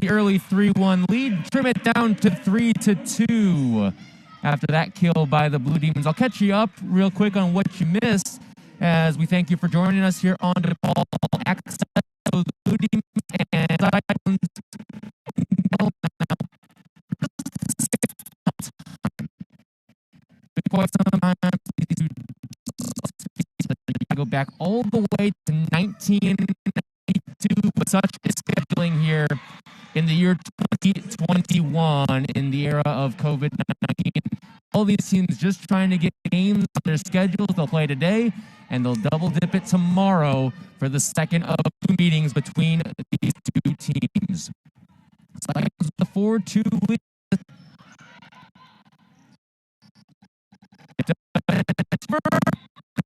the early 3-1 lead, trim it down to 3-2 after that kill by the Blue Demons. I'll catch you up real quick on what you missed as we thank you for joining us here on DePaul Access. The Blue Demons and Cyclones quite some time. Go back all the way to 1992 with such is scheduling here in the year 2021 in the era of COVID-19. All these teams just trying to get games on their schedules. They'll play today and they'll double dip it tomorrow for the second of two meetings between these two teams. So the 4-2 lead.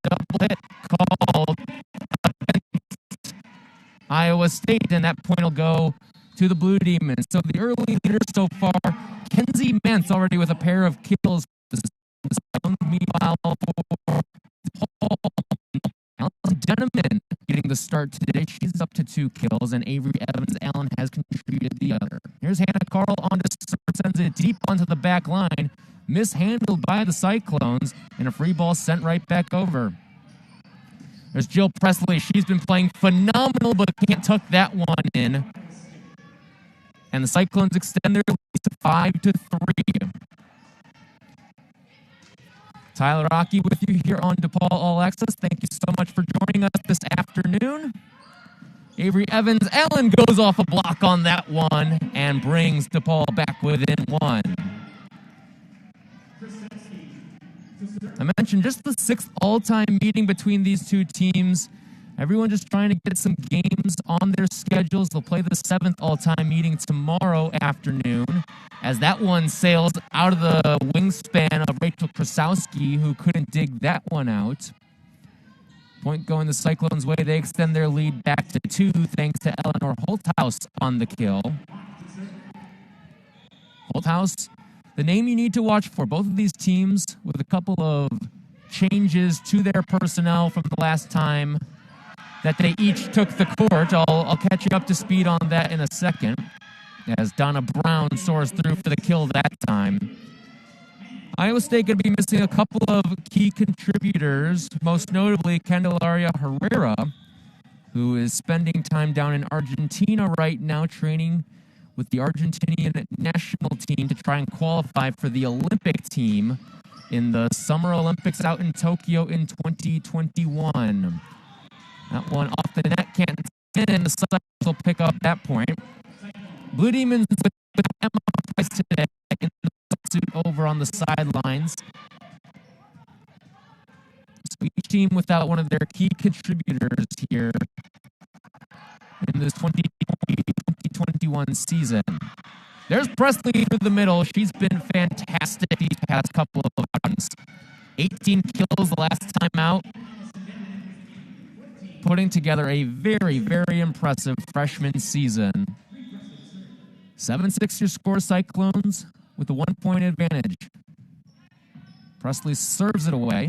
Double hit called Iowa State, and that point will go to the Blue Demons. So the early leader so far, Kenzie Mantz already with a pair of kills. Meanwhile, Allison Denneman getting the start today. She's up to 2 kills, and Avery Evans Allen has contributed the other. Here's Hannah Carl on to serve, sends it deep onto the back line. Mishandled by the Cyclones, and a free ball sent right back over. There's Jill Presley. She's been playing phenomenal, but can't tuck that one in. And the Cyclones extend their lead to 5-3. Tyler Rocky with you here on DePaul All Access. Thank you so much for joining us this afternoon. Avery Evans Allen goes off a block on that one and brings DePaul back within 1. I mentioned just the 6th all-time meeting between these two teams. Everyone just trying to get some games on their schedules. They'll play the 7th all-time meeting tomorrow afternoon as that one sails out of the wingspan of Rachel Krasowski, who couldn't dig that one out. Point going the Cyclones' way. They extend their lead back to 2 thanks to Eleanor Holthouse on the kill. Holthouse, the name you need to watch for. Both of these teams with a couple of changes to their personnel from the last time that they each took the court. I'll catch you up to speed on that in a second as Donna Brown soars through for the kill that time. Iowa State going to be missing a couple of key contributors, most notably Candelaria Herrera, who is spending time down in Argentina right now training with the Argentinian national team to try and qualify for the Olympic team in the Summer Olympics out in Tokyo in 2021. That one off the net can't get in. The Cyclones will pick up that point. Blue Demons with Emma Price today in the suit over on the sidelines. So each team without one of their key contributors here in this 2021 season. There's Presley through the middle. She's been fantastic these past couple of rounds. 18 kills the last time out. Putting together a very, very impressive freshman season. 7-6 your score, Cyclones with a 1-point advantage. Presley serves it away.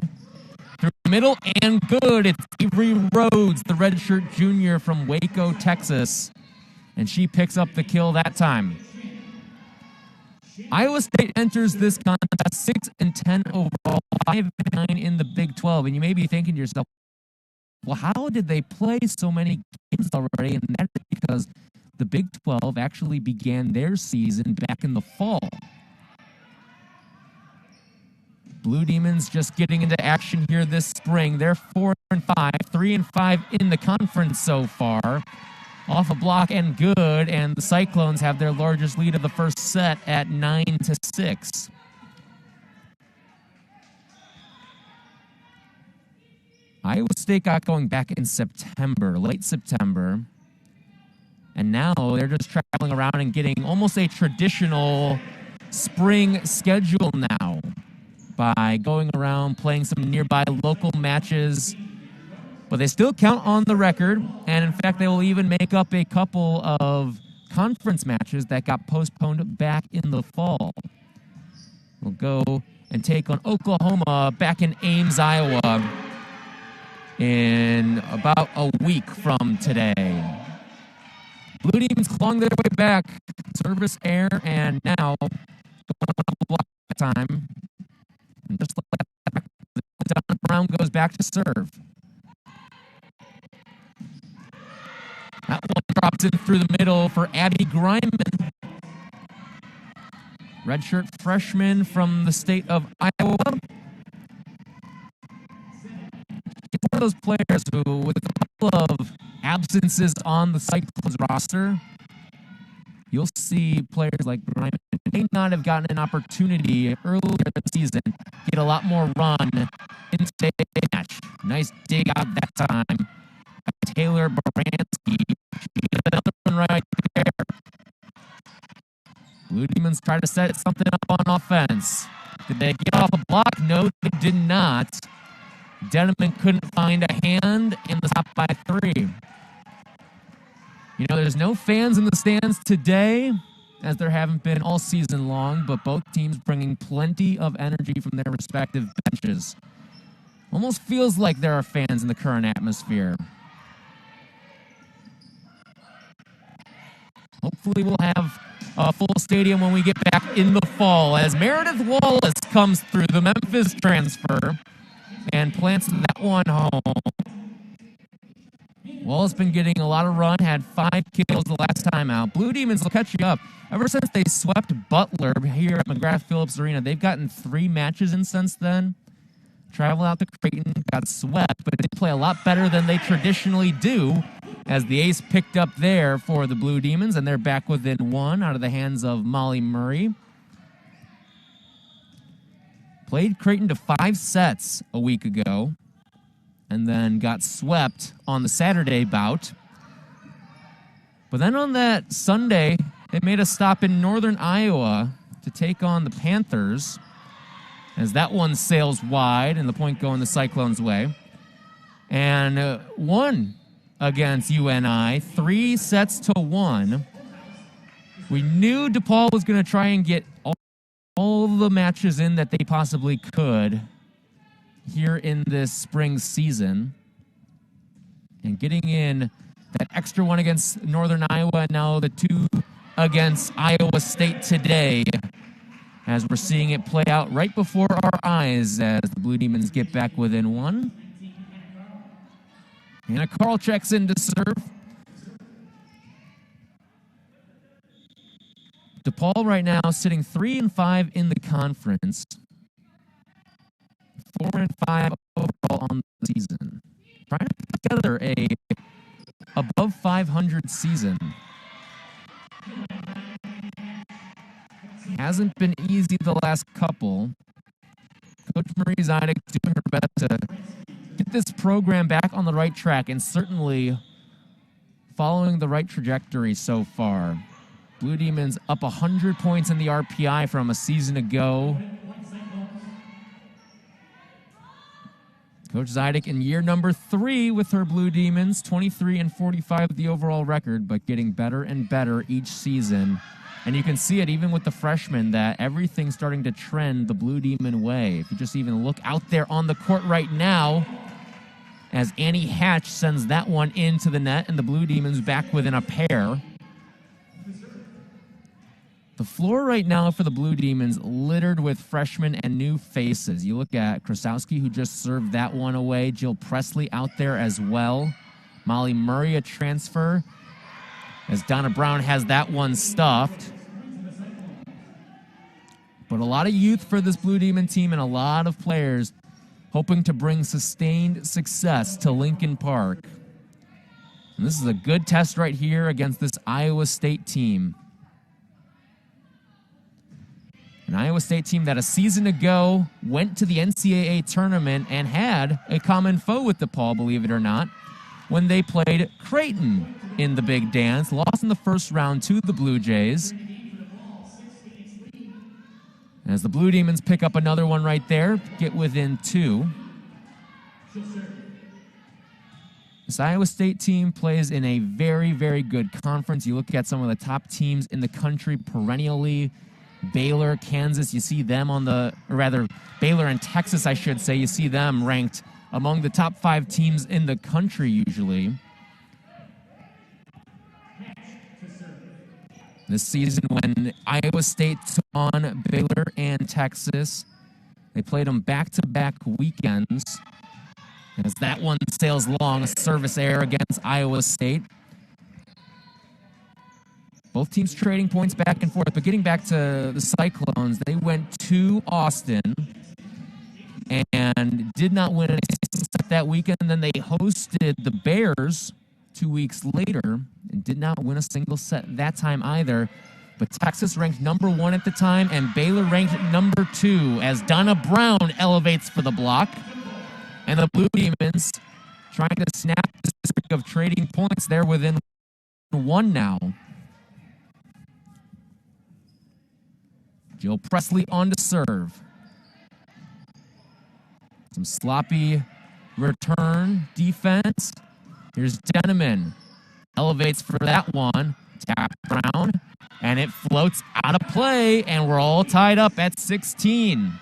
Through the middle and good. It's Avery Rhodes, the redshirt junior from Waco, Texas. And she picks up the kill that time. Iowa State enters this contest 6-10 overall, 5-9 in the Big 12. And you may be thinking to yourself, well, how did they play so many games already? And that is because the Big 12 actually began their season back in the fall. Blue Demons just getting into action here this spring. They're 4-5, 3-5 in the conference so far. Off a block and good, and the Cyclones have their largest lead of the first set at 9-6. Iowa State got going back in September, late September. And now they're just traveling around and getting almost a traditional spring schedule now by going around playing some nearby local matches. But they still count on the record, and in fact, they will even make up a couple of conference matches that got postponed back in the fall. We'll go and take on Oklahoma back in Ames, Iowa in about a week from today. Blue Demons clawing their way back. Service air, and now block time. And just like that, Donna Brown goes back to serve. That one drops in through the middle for Abby Grineman. Redshirt freshman from the state of Iowa. He's one of those players who, with a couple of absences on the Cyclones roster, you'll see players like Grineman may not have gotten an opportunity earlier this season, get a lot more run in today's match. Nice dig out that time. Taylor Baranski. She gets another one right there. Blue Demons try to set something up on offense. Did they get off a block? No, they did not. Denneman couldn't find a hand in the top by 3. You know, there's no fans in the stands today, as there haven't been all season long, but both teams bringing plenty of energy from their respective benches. Almost feels like there are fans in the current atmosphere. Hopefully we'll have a full stadium when we get back in the fall, as Meredith Wallace comes through, the Memphis transfer, and plants that one home. Wallace been getting a lot of run, had 5 kills the last time out. Blue Demons will catch you up. Ever since they swept Butler here at McGrath-Phillips Arena, they've gotten 3 matches in since then. Traveled out to Creighton, got swept, but they play a lot better than they traditionally do, as the ace picked up there for the Blue Demons, and they're back within 1 out of the hands of Molly Murray. Played Creighton to 5 sets a week ago, and then got swept on the Saturday bout. But then on that Sunday, they made a stop in northern Iowa to take on the Panthers, as that one sails wide and the point going the Cyclones' way. And won against UNI, 3 sets to 1. We knew DePaul was going to try and get all the matches in that they possibly could here in this spring season. And getting in that extra one against Northern Iowa, and now the 2 against Iowa State today, as we're seeing it play out right before our eyes as the Blue Demons get back within 1. Anna Carl checks in to serve. DePaul right now sitting 3-5 in the conference, 4-5 overall on the season. Trying to put together a above 500 season. Hasn't been easy the last couple. Coach Marie Zidek doing her best to get this program back on the right track, and certainly following the right trajectory so far. Blue Demons up 100 points in the RPI from a season ago. Coach Zidek in year number 3 with her Blue Demons, 23-45 the overall record, but getting better and better each season. And you can see it even with the freshmen, that everything's starting to trend the Blue Demon way. If you just even look out there on the court right now, as Annie Hatch sends that one into the net, and the Blue Demons back within a pair. The floor right now for the Blue Demons littered with freshmen and new faces. You look at Krasowski, who just served that one away. Jill Presley out there as well. Molly Murray, a transfer, as Donna Brown has that one stuffed. But a lot of youth for this Blue Demon team, and a lot of players hoping to bring sustained success to Lincoln Park. And this is a good test right here against this Iowa State team. An Iowa State team that a season ago went to the NCAA tournament and had a common foe with DePaul, believe it or not, when they played Creighton in the Big Dance, lost in the first round to the Blue Jays. As the Blue Demons pick up another one right there, get within 2. This Iowa State team plays in a very, very good conference. You look at some of the top teams in the country perennially. Baylor, Kansas, you see them on the, or rather, Baylor and Texas, I should say, you see them ranked among the top 5 teams in the country usually. This season when Iowa State took on Baylor and Texas, they played them back-to-back weekends. As that one sails long, a service error against Iowa State. Both teams trading points back and forth, but getting back to the Cyclones, they went to Austin and did not win any set that weekend. And then they hosted the Bears 2 weeks later and did not win a single set that time either. But Texas ranked number 1 at the time, and Baylor ranked number 2 as Donna Brown elevates for the block. And the Blue Demons trying to snap the streak of trading points. They're within 1 now. Jill Presley on to serve. Some sloppy return defense. Here's Denneman. Elevates for that one. Tap Brown. And it floats out of play, and we're all tied up at 16.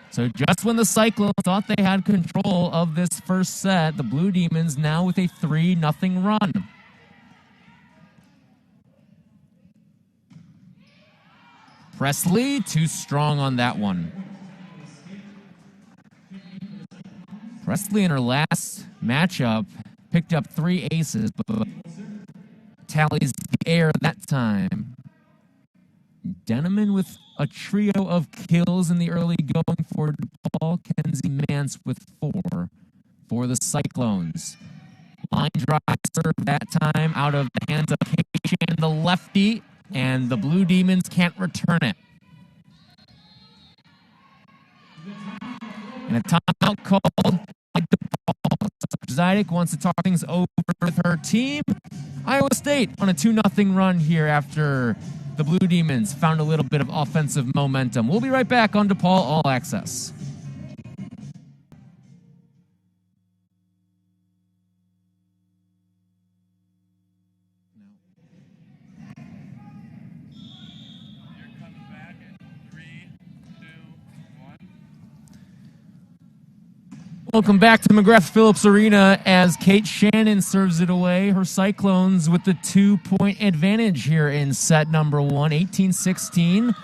So just when the Cyclones thought they had control of this first set, the Blue Demons now with a 3-0 run. Presley, too strong on that one. Presley in her last matchup picked up 3 aces, but tallies the air that time. Denneman with a trio of kills in the early going for DePaul. Kenzie Mance with 4 for the Cyclones. Line drive serve that time out of the hands of K-Chan, the lefty, and the Blue Demons can't return it. And a timeout called by DePaul. Zidek wants to talk things over with her team. Iowa State on a 2-0 run here after the Blue Demons found a little bit of offensive momentum. We'll be right back on DePaul All Access. Welcome back to McGrath Phillips Arena as Kate Shannon serves it away. Her Cyclones with the 2-point advantage here in set number 1, 18-16.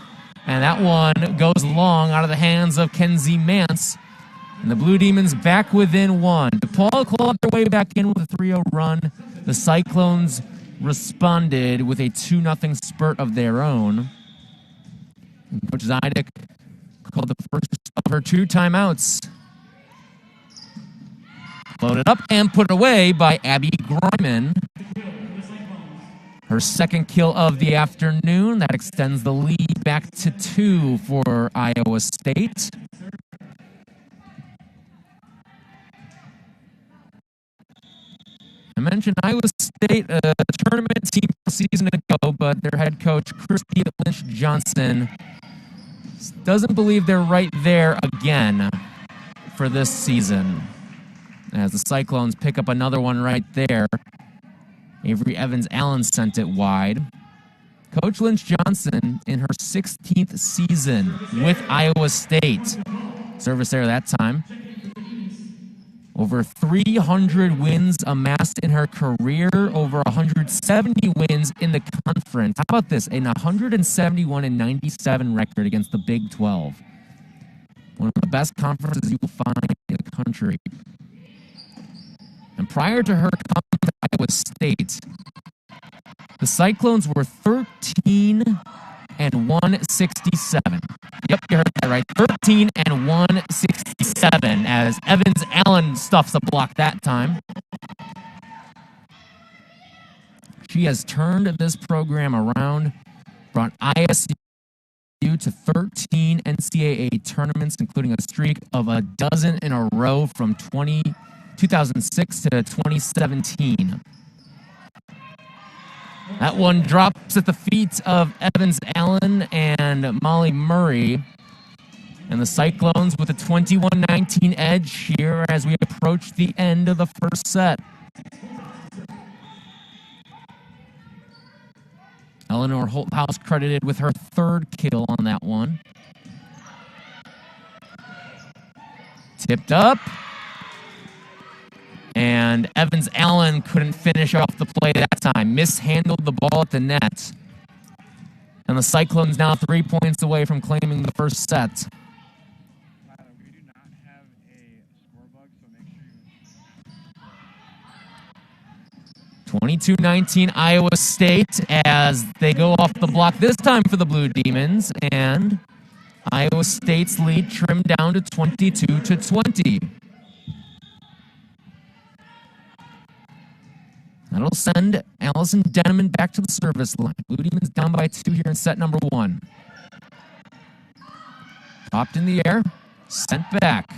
And that one goes long out of the hands of Kenzie Mance. And the Blue Demons back within 1. DePaul clawed their way back in with a 3-0 run. The Cyclones responded with a 2-0 spurt of their own. And Coach Zidek called the first of her 2 timeouts. Loaded up and put away by Abby Griman. Her second kill of the afternoon. That extends the lead back to 2 for Iowa State. I mentioned Iowa State, a tournament team a season ago, but their head coach, Christy Lynch-Johnson, doesn't believe they're right there again for this season. As the Cyclones pick up another one right there. Avery Evans-Allen sent it wide. Coach Lynch-Johnson in her 16th season with Iowa State. Service error that time. Over 300 wins amassed in her career. Over 170 wins in the conference. How about this? An 171-97 record against the Big 12. One of the best conferences you will find in the country. And prior to her coming to Iowa State, the Cyclones were 13-167. Yep, you heard that right. 13-167 as Evans-Allen stuffs a block that time. She has turned this program around, brought ISU to 13 NCAA tournaments, including a streak of a dozen in a row from 2006 to 2017. That one drops at the feet of Evans-Allen and Molly Murray. And the Cyclones with a 21-19 edge here as we approach the end of the first set. Eleanor Holthouse credited with her 3rd kill on that one. Tipped up. And Evans-Allen couldn't finish off the play that time. Mishandled the ball at the net. And the Cyclones now 3 points away from claiming the first set. We do not have a score bug, so make sure you... 22-19 Iowa State as they go off the block this time for the Blue Demons, and Iowa State's lead trimmed down to 22-20. That'll send Allison Denneman back to the service line. Blue Demons down by 2 here in set number 1. Popped in the air, sent back.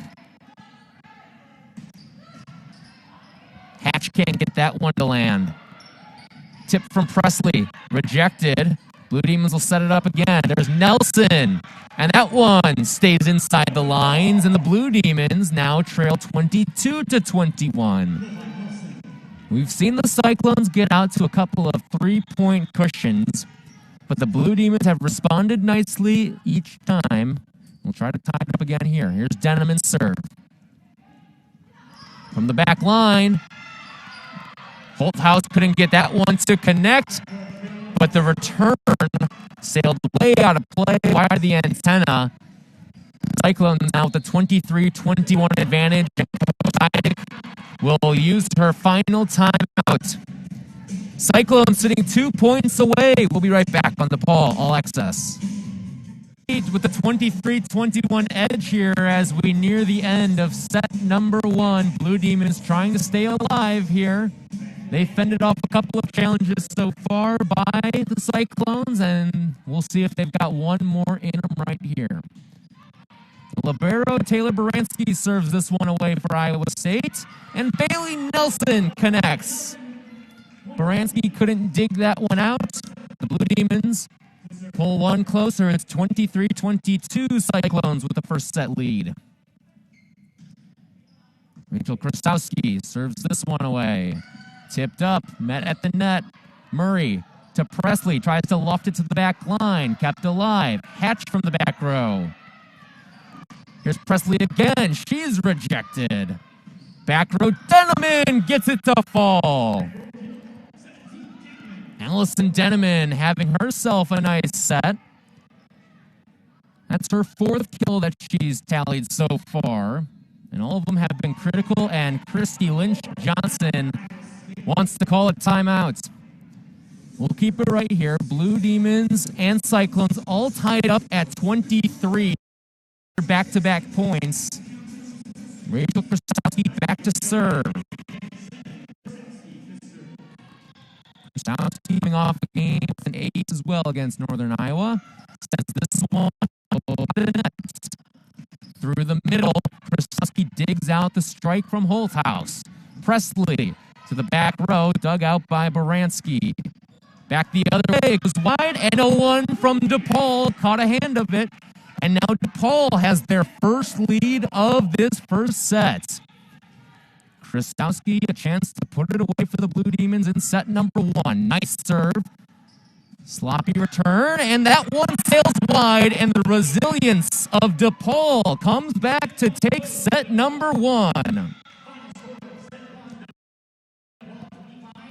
Hatch can't get that one to land. Tip from Presley, rejected. Blue Demons will set it up again. There's Nelson, and that one stays inside the lines, and the Blue Demons now trail 22-21. We've seen the Cyclones get out to a couple of 3-point cushions, but the Blue Demons have responded nicely each time. We'll try to tie it up again here. Here's Denneman's serve. From the back line, Holthaus couldn't get that one to connect, but the return sailed way out of play, wide the antenna. Cyclones now with the 23-21 advantage, and Coach will use her final timeout. Cyclones sitting 2 points away. We'll be right back on the Paul All Access. With the 23-21 edge here as we near the end of set number 1. Blue Demons trying to stay alive here. They fended off a couple of challenges so far by the Cyclones, and we'll see if they've got one more in them right here. Libero Taylor Baranski serves this one away for Iowa State, and Bailey Nelson connects. Baranski couldn't dig that one out. The Blue Demons pull one closer. It's 23-22 Cyclones with the first set lead. Rachel Krastowski serves this one away. Tipped up, met at the net. Murray to Presley, tries to loft it to the back line. Kept alive. Hatch from the back row. Here's Presley again. She's rejected. Back row, Denneman gets it to fall. Allison Denneman having herself a nice set. That's her 4th kill that she's tallied so far. And all of them have been critical, and Christy Lynch Johnson wants to call a timeout. We'll keep it right here. Blue Demons and Cyclones all tied up at 23. Back-to-back points. Rachel Krastowski back to serve. Krastowski coming off a game with an ace as well against Northern Iowa. Sends this one over the net. Through the middle, Krastowski digs out the strike from Holthaus. Presley to the back row, dug out by Baranski. Back the other way, it goes wide, and a one from DePaul caught a hand of it. And now DePaul has their first lead of this first set. Krastowski a chance to put it away for the Blue Demons in set number 1. Nice serve. Sloppy return, and that one sails wide, and the resilience of DePaul comes back to take set number 1.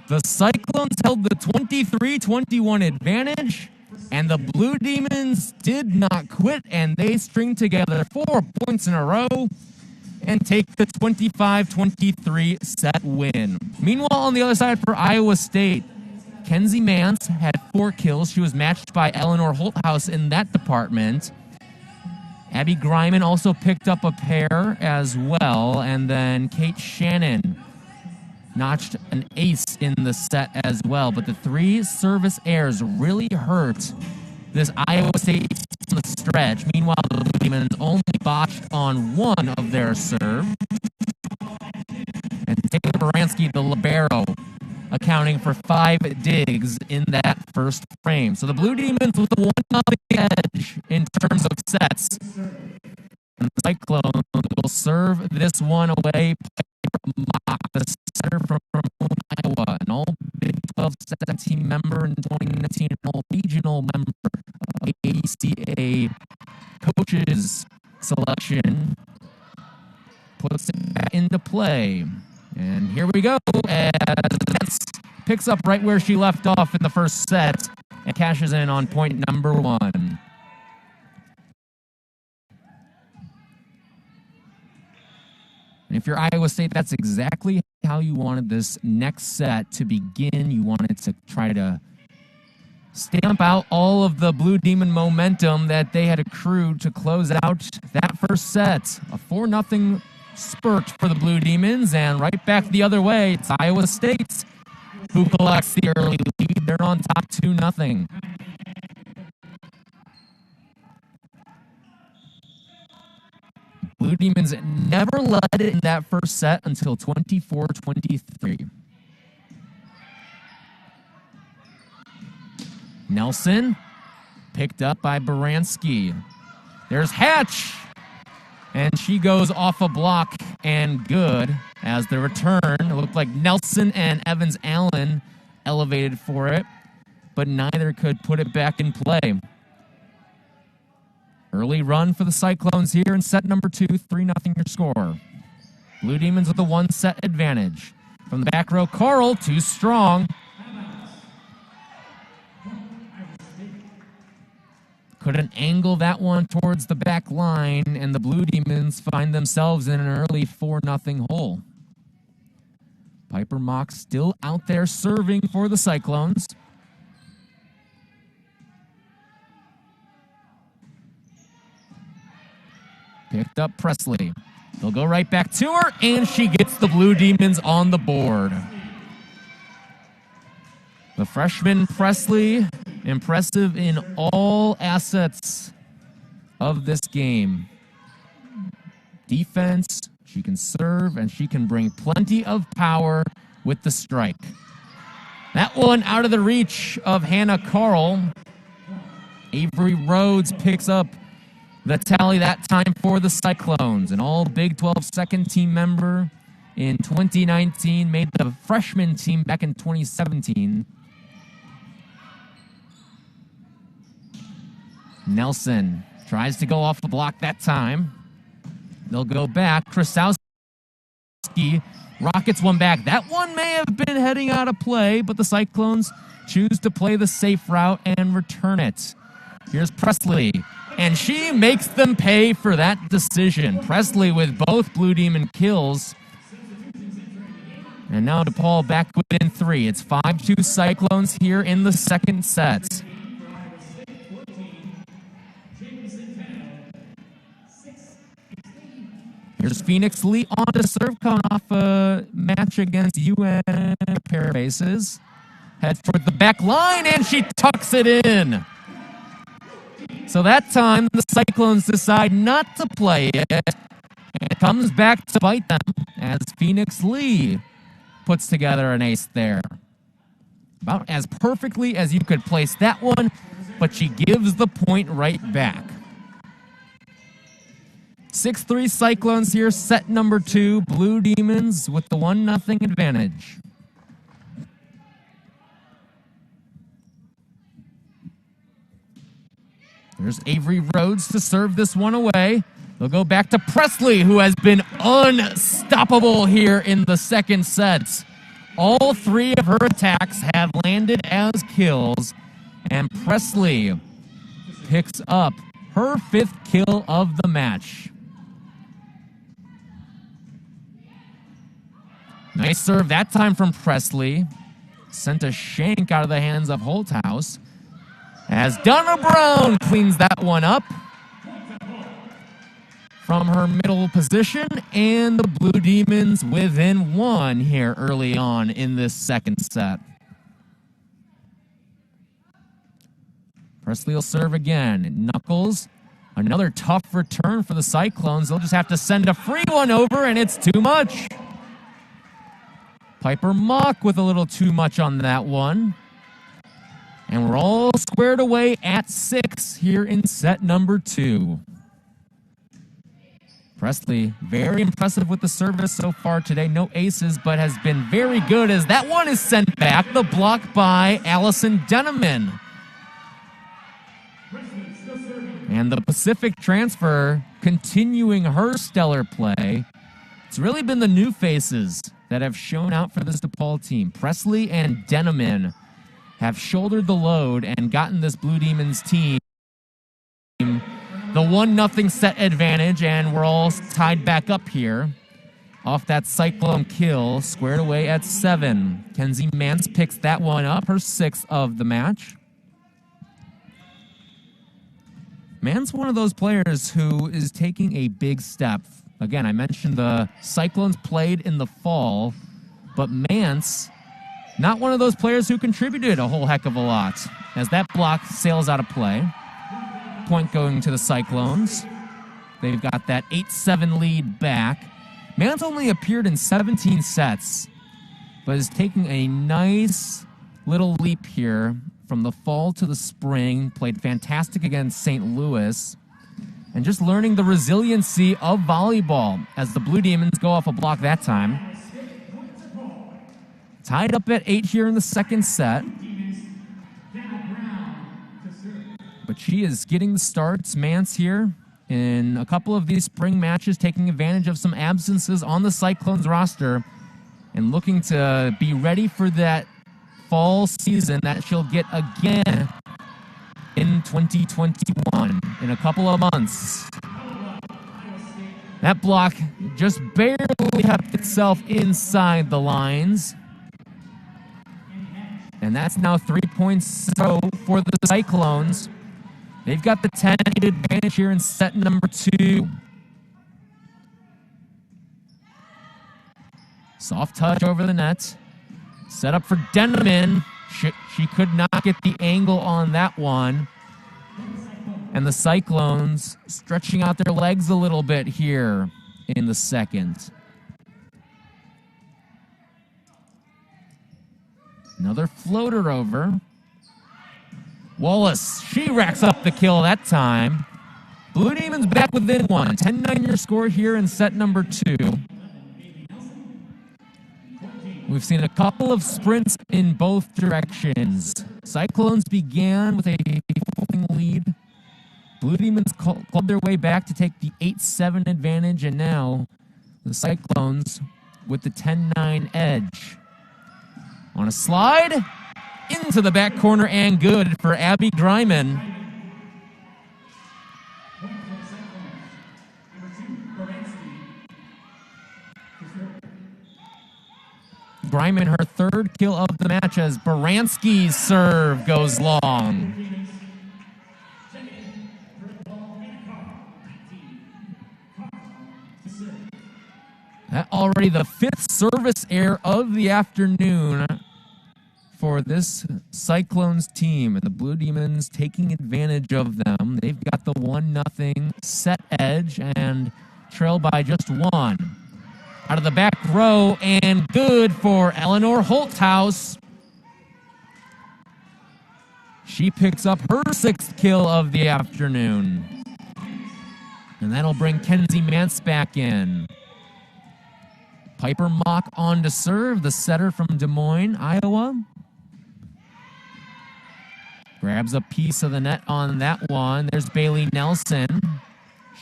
The Cyclones held the 23-21 advantage, and the Blue Demons did not quit, and they string together 4 points in a row and take the 25-23 set win. Meanwhile, on the other side for Iowa State, Kenzie Mance had 4 kills. She was matched by Eleanor Holthaus in that department. Abby Griman also picked up a pair as well, and then Kate Shannon notched an ace in the set as well. But the 3 service errors really hurt this Iowa State on the stretch. Meanwhile, the Blue Demons only botched on 1 of their serve. And Taylor Baranski, the libero, accounting for 5 digs in that first frame. So the Blue Demons with the 1 on the edge in terms of sets. And the Cyclones will serve this one away. The setter from Iowa, an all Big 12 set team member in 2019, an all regional member of ACA coaches selection, puts it back into play. And here we go, as Mance picks up right where she left off in the first set and cashes in on point number 1. And if you're Iowa State, that's exactly how you wanted this next set to begin. You wanted to try to stamp out all of the Blue Demon momentum that they had accrued to close out that first set. A 4-0 spurt for the Blue Demons, and right back the other way, it's Iowa State who collects the early lead. They're on top 2-0. Blue Demons never led in that first set until 24-23. Nelson picked up by Baranski. There's Hatch, and she goes off a block and good as the return. It looked like Nelson and Evans Allen elevated for it, but neither could put it back in play. Early run for the Cyclones here in set number 2, 3-0 your score. Blue Demons with a 1-set advantage. From the back row, Carl, too strong. Couldn't angle that one towards the back line, and the Blue Demons find themselves in an early 4-0 hole. Piper Mock still out there serving for the Cyclones. Picked up Presley. They'll go right back to her, and she gets the Blue Demons on the board. The freshman Presley, impressive in all assets of this game. Defense, she can serve, and she can bring plenty of power with the strike. That one out of the reach of Hannah Carl. Avery Rhodes picks up the tally that time for the Cyclones. An all Big 12 second team member in 2019, made the freshman team back in 2017. Nelson tries to go off the block that time. They'll go back. Krasowski rockets one back. That one may have been heading out of play, but the Cyclones choose to play the safe route and return it. Here's Presley, and she makes them pay for that decision. Presley with both Blue Demon kills. And now DePaul back within 3. It's 5-2 Cyclones here in the second set. Here's Phoenix Lee on to serve, coming off a match against UN, pair of aces. Heads toward the back line, and she tucks it in. So that time, the Cyclones decide not to play it, and it comes back to bite them as Phoenix Lee puts together an ace there. About as perfectly as you could place that one, but she gives the point right back. 6-3 Cyclones here, set number 2. Blue Demons with the 1-0 advantage. There's Avery Rhodes to serve this one away. They'll go back to Presley, who has been unstoppable here in the second set. All 3 of her attacks have landed as kills, and Presley picks up her 5th kill of the match. Nice serve that time from Presley. Sent a shank out of the hands of Holthouse, as Donna Brown cleans that one up from her middle position, and the Blue Demons within 1 here early on in this second set. Presley will serve again. Knuckles, another tough return for the Cyclones. They'll just have to send a free one over, and it's too much. Piper Mock with a little too much on that one. And we're all squared away at 6 here in set number 2. Presley, very impressive with the service so far today. No aces, but has been very good as that one is sent back. The block by Allison Denneman. And the Pacific transfer continuing her stellar play. It's really been the new faces that have shown out for this DePaul team. Presley and Denneman have shouldered the load and gotten this Blue Demons team the 1-0 set advantage, and we're all tied back up here. Off that Cyclone kill, squared away at 7. Kenzie Mance picks that one up, her 6th of the match. Mance, one of those players who is taking a big step. Again, I mentioned the Cyclones played in the fall, but Mance, not one of those players who contributed a whole heck of a lot, as that block sails out of play. Point going to the Cyclones. They've got that 8-7 lead back. Mance only appeared in 17 sets, but is taking a nice little leap here from the fall to the spring. Played fantastic against St. Louis, and just learning the resiliency of volleyball as the Blue Demons go off a block that time. Tied up at 8 here in the second set. But she is getting the starts. Mance here in a couple of these spring matches, taking advantage of some absences on the Cyclones roster and looking to be ready for that fall season that she'll get again in 2021, in a couple of months. That block just barely kept itself inside the lines. And that's now 3 points for the Cyclones. They've got the 10-8 advantage here in set number 2. Soft touch over the net. Set up for Denman. She could not get the angle on that one. And the Cyclones stretching out their legs a little bit here in the second. Another floater over. Wallace, she racks up the kill that time. Blue Demons back within 1. 10-9 your score here in set number 2. We've seen a couple of sprints in both directions. Cyclones began with a 4 lead. Blue Demons clawed their way back to take the 8-7 advantage, and now the Cyclones with the 10-9 edge. On a slide, into the back corner and good for Abby Greiman. Greiman, her 3rd kill of the match as Baranski's serve goes long. That already the 5th service error of the afternoon for this Cyclones team, and the Blue Demons taking advantage of them. They've got the 1-0 set edge and trail by just 1. Out of the back row, and good for Eleanor Holthaus. She picks up her 6th kill of the afternoon. And that'll bring Kenzie Mance back in. Piper Mock on to serve, the setter from Des Moines, Iowa. Grabs a piece of the net on that one. There's Bailey Nelson.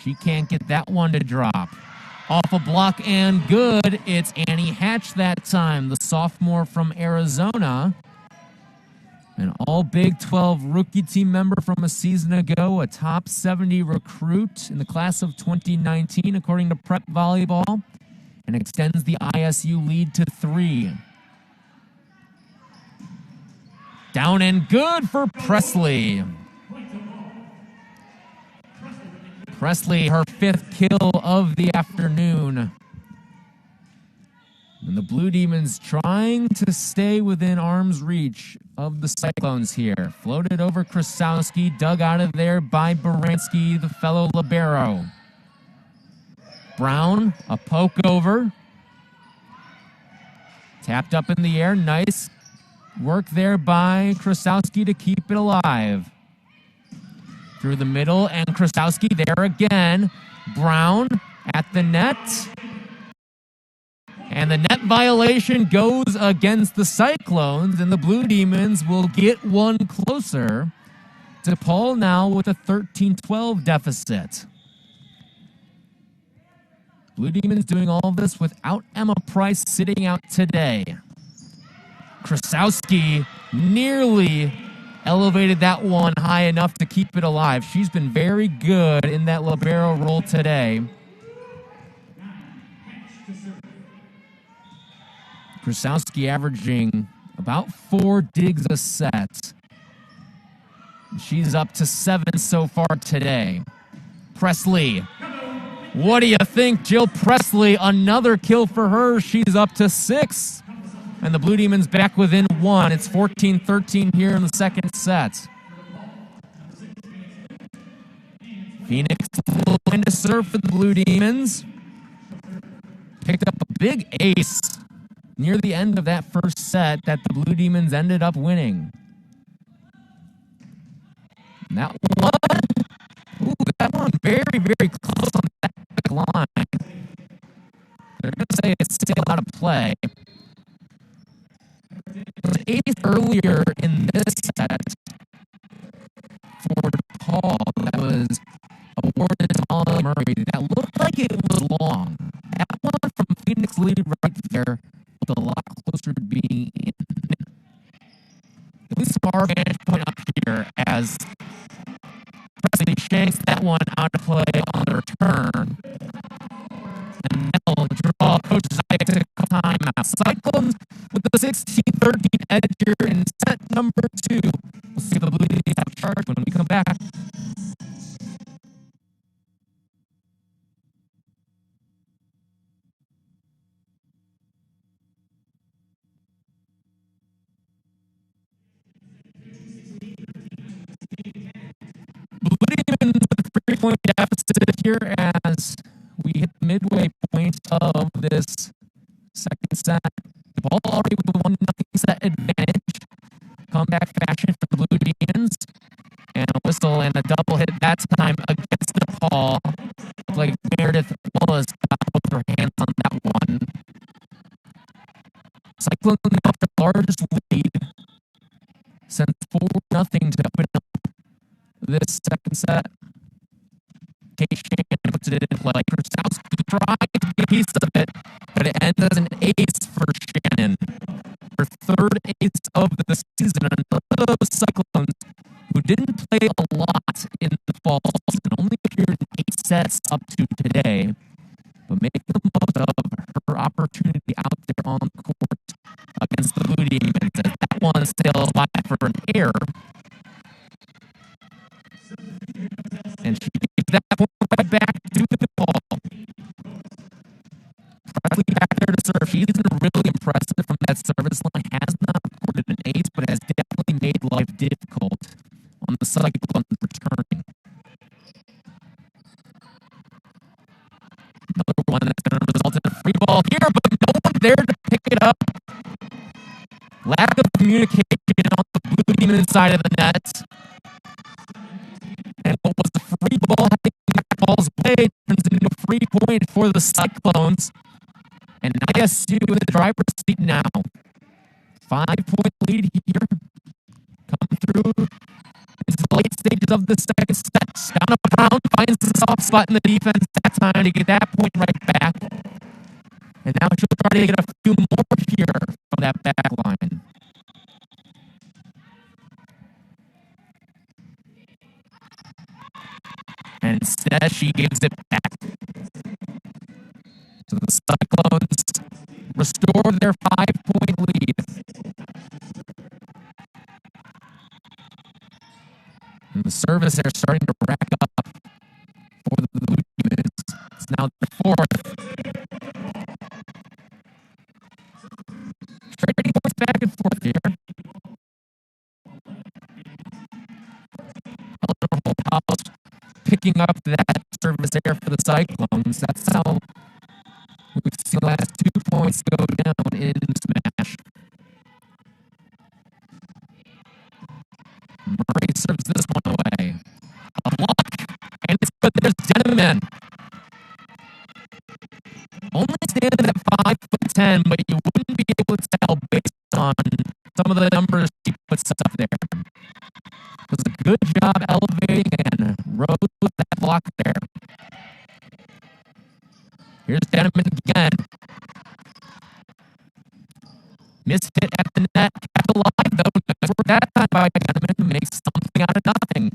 She can't get that one to drop. Off a block and good. It's Annie Hatch that time, the sophomore from Arizona. An all Big 12 rookie team member from a season ago, a top 70 recruit in the class of 2019, according to Prep Volleyball, and extends the ISU lead to 3. Down and good for Presley. Presley, her 5th kill of the afternoon. And the Blue Demons trying to stay within arm's reach of the Cyclones here. Floated over Krasowski, dug out of there by Baranski, the fellow libero. Brown, a poke over. Tapped up in the air, nice work there by Krasowski to keep it alive. Through the middle, and Krasowski there again. Brown at the net. And the net violation goes against the Cyclones, and the Blue Demons will get one closer. DePaul now with a 13-12 deficit. Blue Demons doing all of this without Emma Price sitting out today. Krasowski nearly elevated that one high enough to keep it alive. She's been very good in that libero role today. Krasowski averaging about 4 digs a set. She's up to 7 so far today. Presley. What do you think, Jill Presley? Another kill for her. She's up to 6. And the Blue Demons back within 1. It's 14-13 here in the second set. Phoenix line to serve for the Blue Demons. Picked up a big ace near the end of that first set that the Blue Demons ended up winning. And that one very, very close on that line. They're going to say it's still out of play. It was 8th earlier in this set for DePaul that was awarded to Molly Murray. That looked like it was long. That one from Phoenix lead right there looked a lot closer to being in. At least from our vantage point up here as Presley shanks that one out of play on the return. And they'll draw Coach Zayek to a timeout. Cyclones with the 16-13 edge here in set number 2. We'll see the Blue Demons have charge when we come back. Blue Demons with a 3-point deficit here as we hit the midway point of this second set. The ball already with the 1-0 set advantage. Comeback fashion for the Blue Demons. And a whistle and a double hit that time against DePaul. Like Meredith Wallace got both her hands on that one. Cyclones now the largest lead since 4-0 to open up this second set. Kate Shannon puts it in play. Krasowski tried to be a piece of it, but it ends as an ace for Shannon. Her 3rd ace of the season. Another of the Cyclones who didn't play a lot in the fall season, only appeared in 8 sets up to today, but making the most of her opportunity out there on the court against the Blue Demons. That one still alive for an error. And she gives that point right back to the ball. Presley back there to serve. She's been really impressive from that service line. Has not recorded an ace, but has definitely made life difficult on the Cyclones returning. Another one that's going to result in a free ball here, but no one there to pick it up. Lack of communication on the Blue Demon side of the net. And what was the free ball heading back ball's way turns into a free point for the Cyclones. And ISU in the driver's seat now. 5-point lead here. Come through into the late stages of the second set. Shauna Brown finds the soft spot in the defense that time to get that point right back. And now she'll try to get a few more here from that back line. And instead, she gives it back. So the Cyclones restore their 5-point lead. And the service they're starting to rack up for the Blue Demons. It's now the 4th. Trading points back and forth here. Eleanor Holthouse picking up that service there for the Cyclones. That's how we've seen the last 2 points go down in Smash. Murray serves this one away. A block, and it's good. There's Denman. Only standing at 5'10", but you wouldn't be able to tell based on some of the numbers he puts up there. Does a good job elevating and rose with that block there. Here's Denman again. Missed it at the net. set kept alive, though. Nice work that time by Hanneman to make something out of nothing.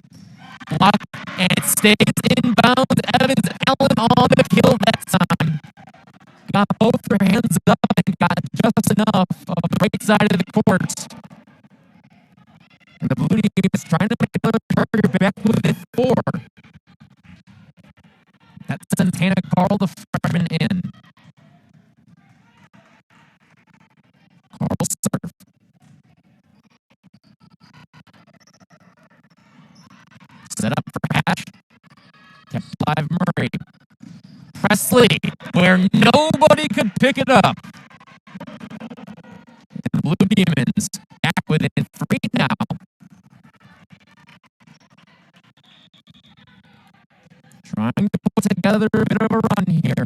Block, and it stays inbounds. Evans Allen on the kill that time. Got both their hands up and got just enough of the right side of the court. And the Blue team is trying to make another target back within 4. That sends Hannah Carl, the freshman, in. Carl serve. Set up for Hash. Kept alive Murray. Presley, where nobody could pick it up. And the Blue Demons back within 3 now. Trying to put together a bit of a run here.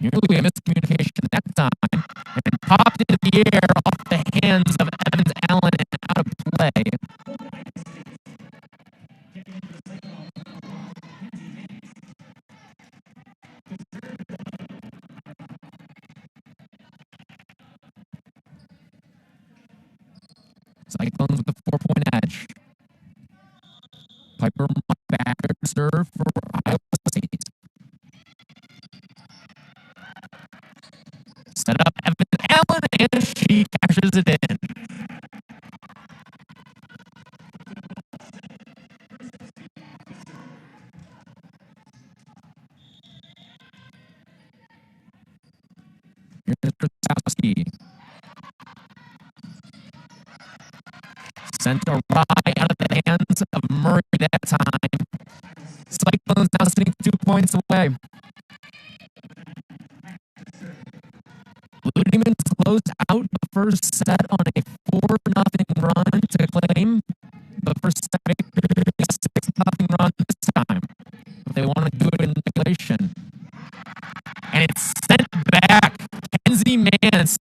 Nearly a miscommunication that time. And popped into the air off the hands of Evans Allen and out of play. Cyclones with the 4-point edge. Piper back to serve for Iowa State. Set up Evans Allen, and she cashes it in. Here's Krasowski. Sent a right out of the hands of Murray that time. Cyclones now sitting 2 points away. Blue Demons closed out the first set on a 4-0 run to claim the first set victory, a 6-0 run this time. But they want to do it in regulation. And it's sent back. Kenzie Mance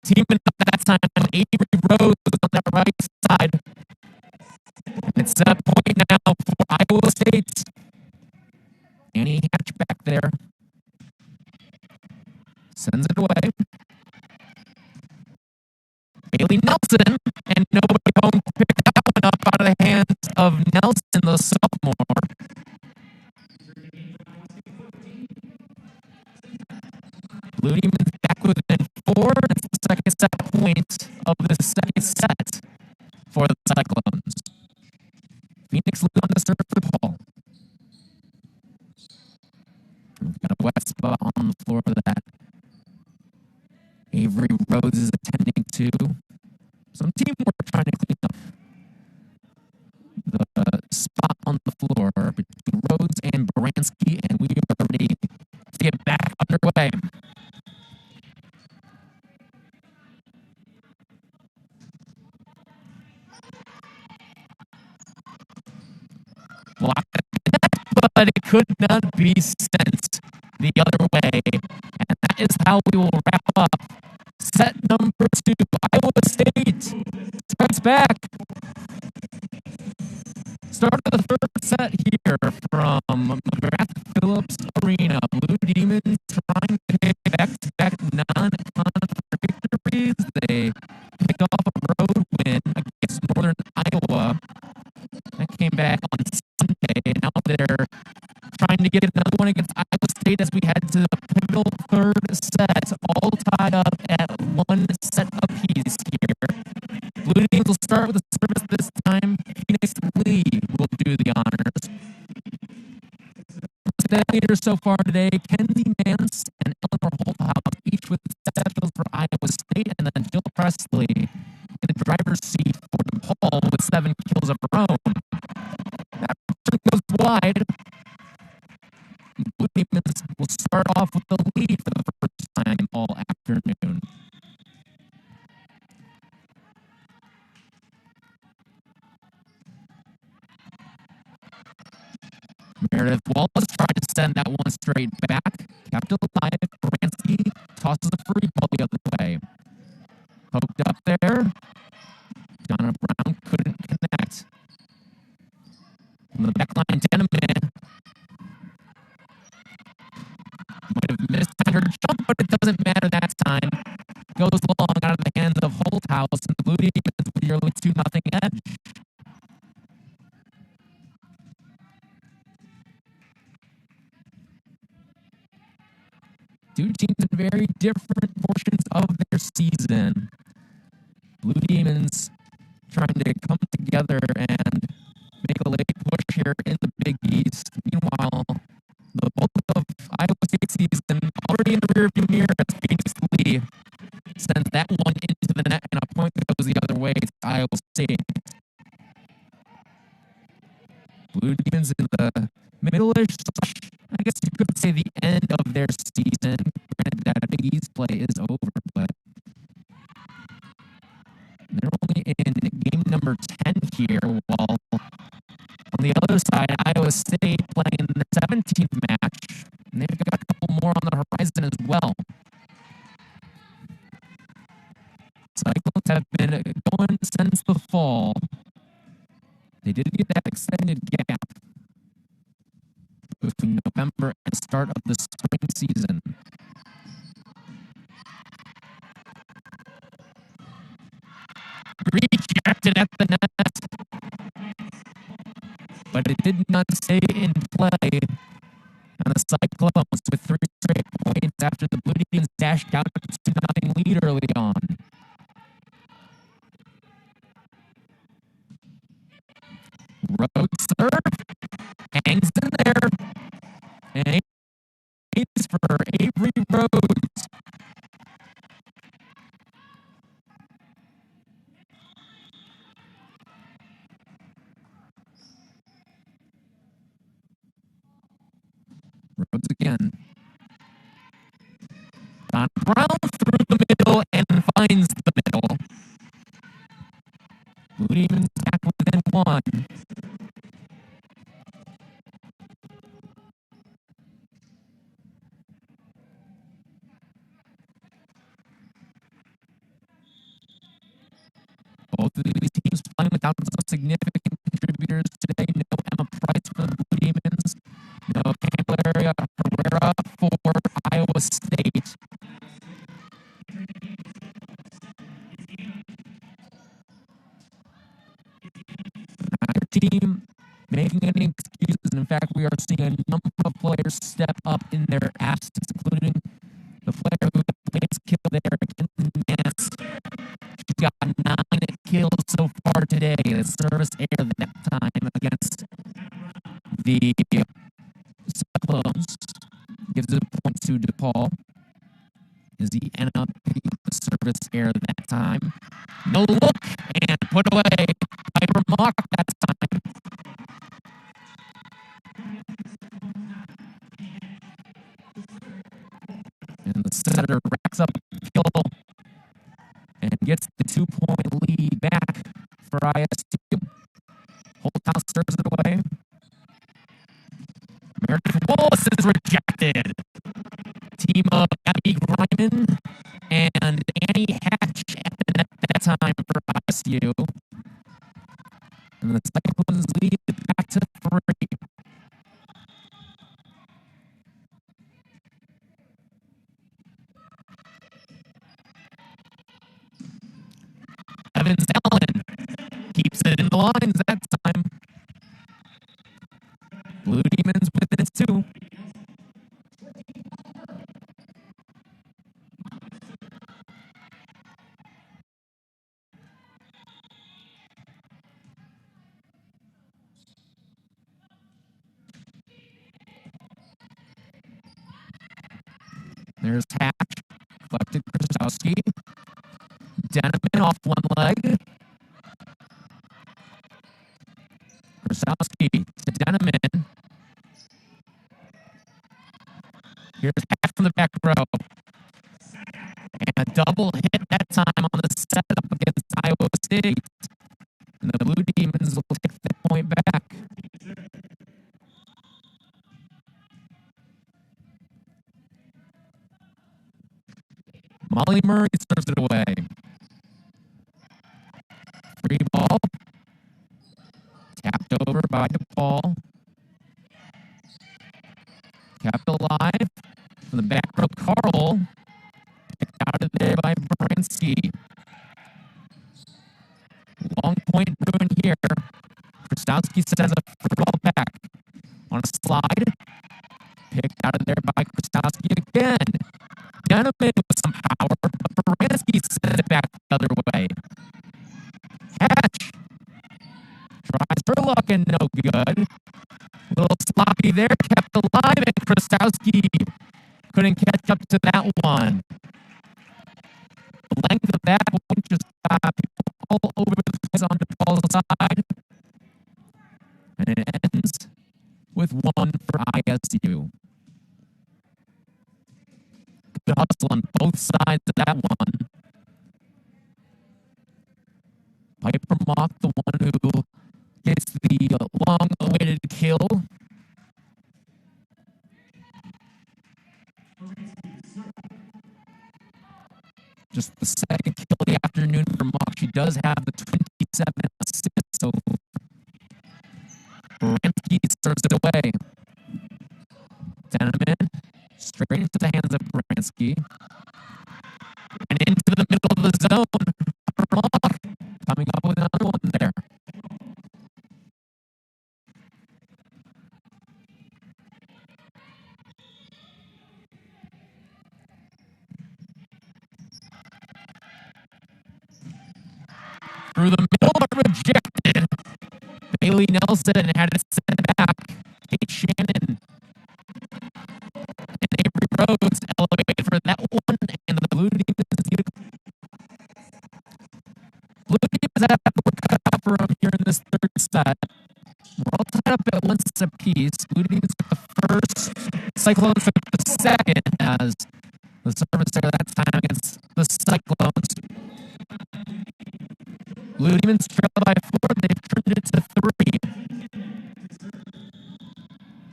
teaming up that time. Avery Rose on that right side. And it's a point now for Iowa State. Annie Hatch back there. Sends it away. Bailey Nelson, and nobody home to pick that one up out of the hands of Nelson, the sophomore. Blue Demons back within 4. It's the second set point of the second set for the Cyclones. Phoenix Blue on the serve for the ball. We've got a wet spot on the floor for that. Avery Rose is attending to some teamwork trying to clean up the spot on the floor between Rose and Baranski, and we are ready to get back underway. Blocked the net, but it could not be sent the other way. And that is how we will wrap up set number 2. Iowa State starts back. Start of the third set here from McGrath Phillips Arena. Blue Demons trying to hit back-to-back non-conference victories. They pick off a road win against Northern Iowa. That came back on Sunday, and now they're trying to get another one against Iowa State as we head to the pivotal third set, all tied up at 1 set apiece here. Blue Demons will start with a service this time. Phoenix Lee will do the honors. The leaders so far today, Kenzie Mance and Eleanor Holthouse, each with exceptions for Iowa State, and then Jill Presley in the driver's seat for DePaul with 7 kills of her own. That goes wide. Blue Demons will start off with the lead for the first time all afternoon. Meredith Wallace tried to send that one straight back. Kept it alive. Baranski tosses a free ball the other way. Poked up there. Donna Brown couldn't connect. From the back line, Denneman might have missed her jump, but it doesn't matter that time. Goes long out of the hands of Holthouse, and the Blue Demons with your 2-0 edge. Two teams in very different portions of their season. Blue Demons trying to come together and make a late push here in the Big East. Meanwhile, the bulk of Iowa State season already in the rearview mirror as Phoenix Lee sends that one into the net, and a point goes the other way to Iowa State. Blue Demons in the middle-ish, I guess you could say the end of their season. Granted that Big East play is over, but they're only in game number 10 here, while on the other side, Iowa State playing in their 17th match, and they've got a couple more on the horizon as well. Cyclones have been going since the fall. They did get that extended gap between November and the start of the spring season. Rejected at the net, but it did not stay in play. And the Cyclones with 3 straight points after the Blue Demons dashed out a 2-0 lead early on. Roadster hangs in there, and it's for Avery Rhodes. Rhodes again. Don Brown through the middle and finds the middle. Blue Demons back within 1. Both of these teams playing without some significant contributors today. No Emma Price for the Blue Demons. No Candelaria Herrera for Iowa State. Neither team making any excuses. And in fact, we are seeing a number of players step up in their absence, including the player who played kill there, Kenton Nance. She's got 9 kills so far today. The service air that time against the Cyclones. Gives it a point to DePaul as he ended up picking up the service air that time. No look and put away by Mock that time. And the setter racks up a kill and gets the 2-point lead back for ISU. Holthouse serves it away. Meredith Wallace is rejected. Team of Abby Griman and Annie Hatch at the net that time for ISU. And the Cyclones lead back to 3. Evans Allen keeps it in the lines that time. Blue Demons within 2. There's Hatch, collected Krasowski. Deneman off one leg. Krasowski to Deneman. Here's Hatch from the back row. And a double hit that time on the setup against Iowa State. And the Blue Demons will take that point back. Molly Murray serves it away. Free ball. Tapped over by DePaul. Kept alive from the back row. Carl by Baranski. Long point Bruin here. Krastowski sends a free ball back. On a slide. Picked out of there by Krastowski again. Deneman with some power, but Baranski sends it back the other way. Hatch tries her luck and no good. A little sloppy there, kept alive, and Krastowski couldn't catch up to that one. The length of that one just got people all over the place on DePaul's side. And it ends with one for ISU. Good hustle on both sides of that one. Piper Mock, the one who gets the long-awaited kill. Just the second kill of the afternoon for Mock. She does have the 27 assists, so Baranski serves it away. Deneman straight into the hands of Baranski. And into the middle of the zone. Mock coming up with another one there. Through the middle, but rejected. Bailey Nelson had it sent back. Kate Shannon and Avery Rhodes elevated for that one, and the Blue Demons have to work cut out for them here in this third set. We're all tied up at once apiece. Blue Demons took the first, Cyclones took the second, as the service there that time against the Cyclones. Blue Demons trail by 4. They've turned it to 3.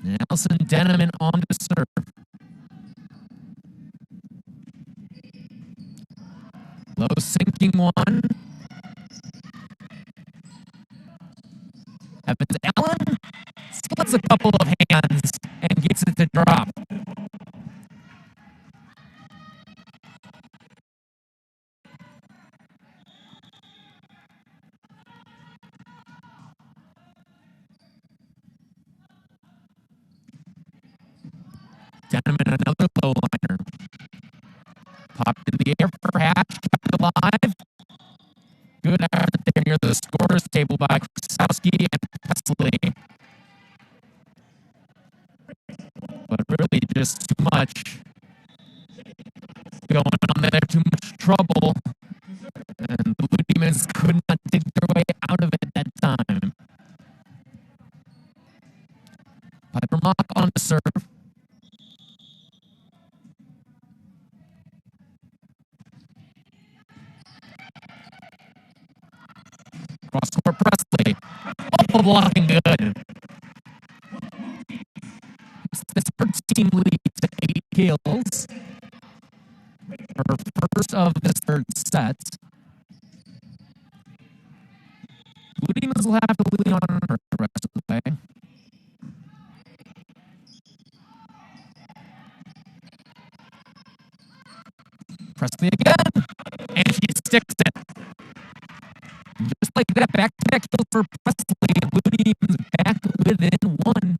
Nelson Deneman on to serve. Low sinking one. Evans Allen splits a couple of hands and gets it to drop. Deneman, another low liner. Popped in the air for Hatch, kept alive. Good effort there near the scorer's table by Krastowski and Presley. But really just too much going on there, too much trouble. And the Blue Demons could not dig their way out of it that time. Piper Mock on the serve. Cross-court Presley. Oh, blocking good. This her team lead to 8 kills. Her first of this third set. Blue Demons will have to lean on her the rest of the way. Presley again. And she sticks it. Just like that, back-to-back kills for Presley. Blue Demons back within 1.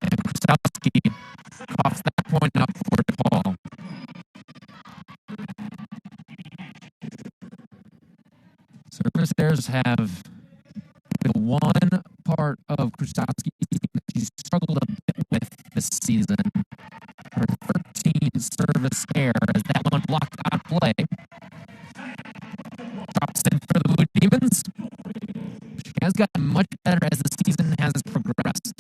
And Krastowski coughs that point up for DePaul. Service have the one part of Krastowski's team that she's struggled a bit with this season. Her 13 service error as that one blocked out play. Drops in for the Blue Demons. She has gotten much better as the season has progressed.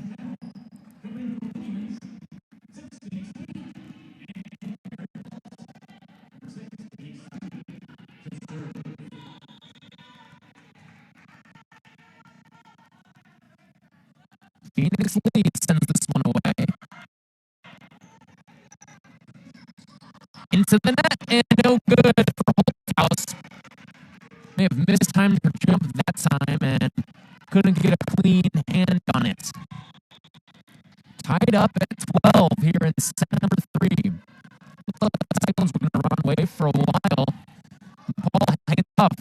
Phoenix lead sends this one away. Into the net, and no good for Holthouse. May have mistimed her jump that time, and couldn't get a clean hand on it. Tied up at 12 here in set number 3. Looks like the Cyclones were going to run away for a while. Paul hanging up.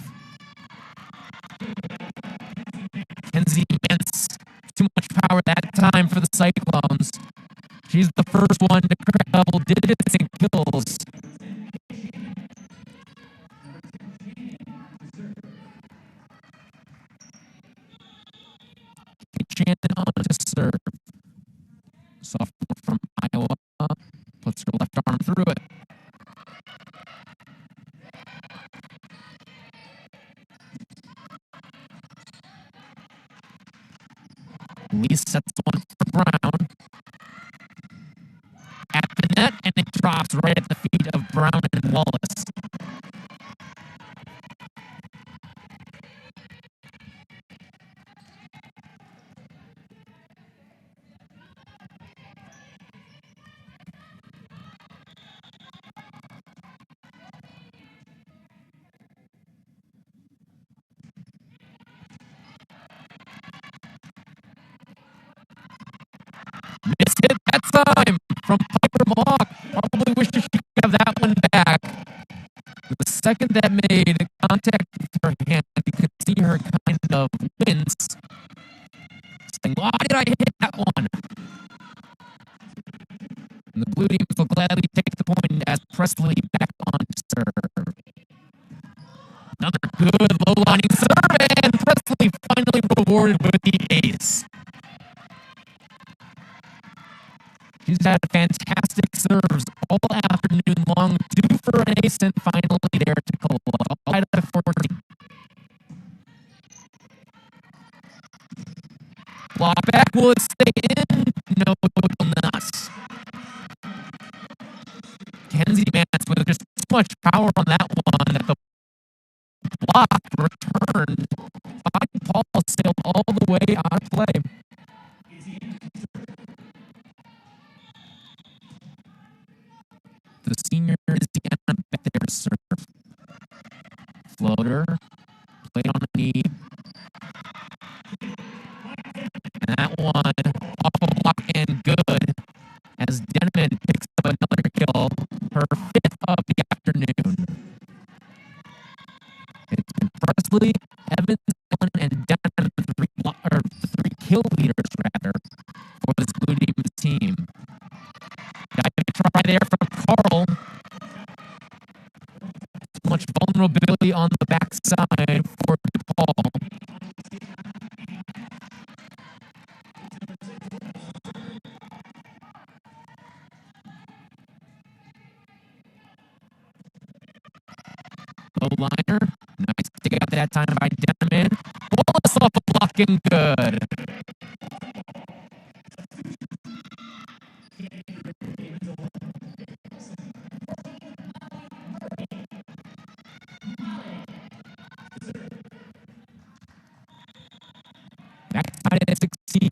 Kenzie Mintz. Too much power that time for the Cyclones. She's the first one to crack double digits in kills. Shannon on to serve. Sophomore from Iowa puts her left arm through it. Lee sets one for Brown. At the net, and it drops right at the feet of Brown and Wallace. Miss hit that time from Piper Mock. Probably wishes she could have that one back. The second that made contact with her hand, you could see her kind of wince. Saying, why did I hit that one? And the Blue Demons will gladly take the point as Presley back on serve. Another good low-lining serve, and Presley finally rewarded with the ace. She's had fantastic serves all afternoon long, due for an ace, and finally there to collect. Right at 14. Block back, will it stay in? No, it will not. Kenzie Mance with just too much power on that one that the block returned. Paul sailed all the way out of play. The senior is Deanna back there to serve. Floater, played on the knee. And that one off a block and good as Denman picks up another kill, her 5th of the afternoon. It's been Presley, Evans, Allen, and Denman, the three kill leaders, rather, for this Blue Demons team. Got a try there from Carl. Too much vulnerability on the backside for DePaul. Low liner. Nice to get out that time by Denman. Wallace off a block and good. Backside at 16.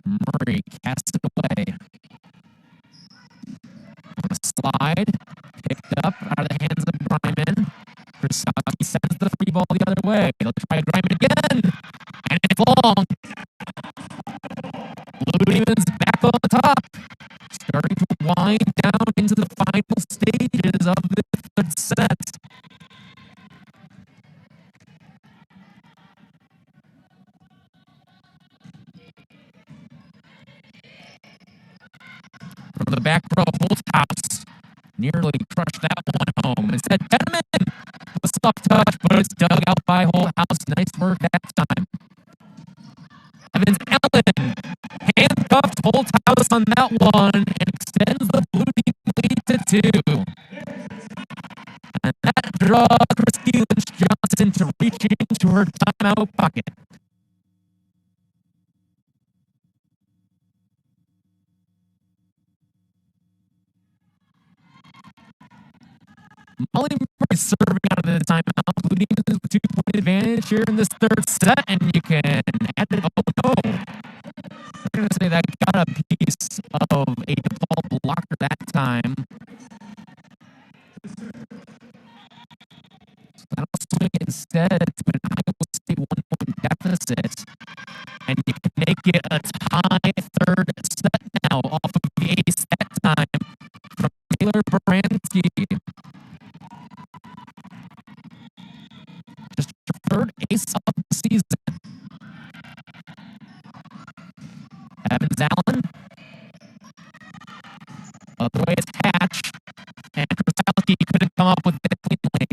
Murray casts it away. On a slide. Picked up out of the hands of Griman. Krasowski sends the free ball the other way. They'll try Griman again. And it's long. Blue Demons back on the top. Starting to wind down into the final stages of the 3rd set. From the back row, Holthouse nearly crushed that one home. Instead, Denman with a soft touch, but it's dug out by Holthouse. Nice work that time. Evans Allen handcuffed Holthouse on that one and extends the Blue Demon lead to 2. And that draws Christy Lynch-Johnson to reach into her timeout pocket. Molly Murray serving out of the timeout. Blue Demons with 2-point advantage here in this 3rd set, and you can add it. Oh no. I'm going to say that got a piece of a DePaul blocker that time. That'll swing it instead to an Iowa State 1-point deficit. And you can make it a tie third set now off of the ace that time from Taylor Baranski. Just your third ace of the season. Evans Allen. Other way is Hatch. And Krasowski couldn't come up with it cleanly.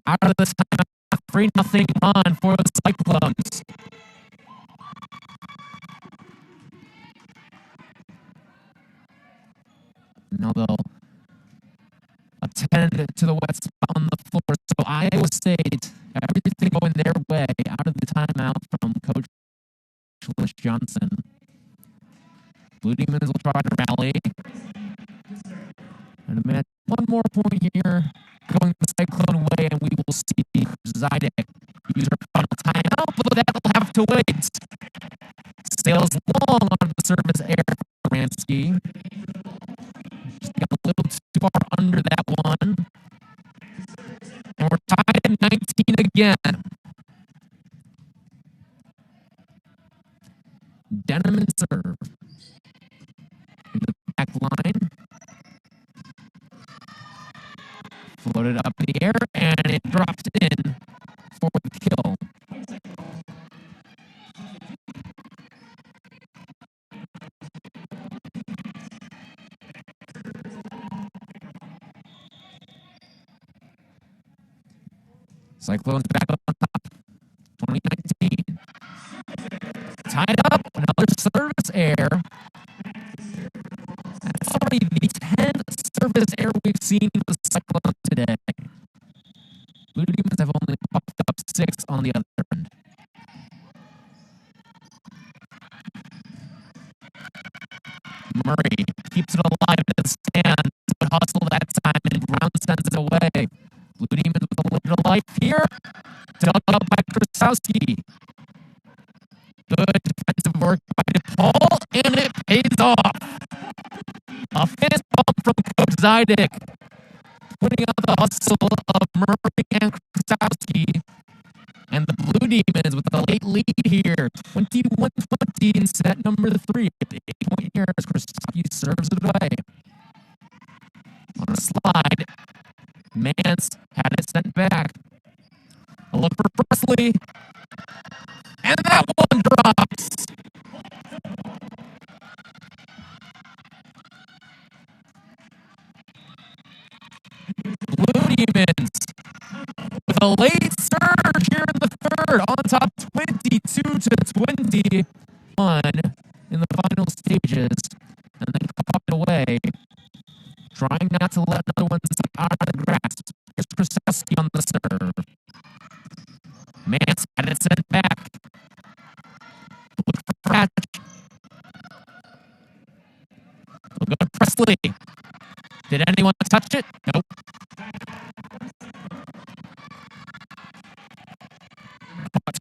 Out of this time, 3-0 run for the Cyclones. Now they'll attend to the wet spot on the floor. So Iowa State, everything going their way out of the timeout from Coach Lish Johnson. Blue Demons will try to rally. And a minute, one more point here going the Cyclone way, and we will see Zidek use her final timeout, but that'll have to wait. Sails long on the service air for Baranski. Just got a little too far under that one. And we're tied at 19 again. Denneman serve. Into the back line. Floated up in the air, and it dropped in for the kill. Cyclones back up on top. 2019. Tied up. Another service air. That's already the 10th service air we've seen with the Cyclones today. Blue Demons have only popped up 6 on the other end. Murray keeps it alive at the stand, but hustle that time, and Brown sends it away. Blue Demons with a little bit of life here. Dug up by Krasowski. Good defensive work by DePaul, and it pays off. A fist bump from Coach Zidek, putting out the hustle of Murray and Krasowski. And the Blue Demons with a late lead here, 21-20 in set number 3. At the 8-point here as Krasowski serves it away. On a slide, Mance had it sent back. A look for Presley. And that one drops. Blue Demons with a late surge here in the third, on top 22-21 in the final stages, and then caught away, trying not to let another one slip out of the grasp. Here's Krasowski on the serve. Mance had it sent back. Look for Pratt. We'll go to Presley. Did anyone touch it? Nope.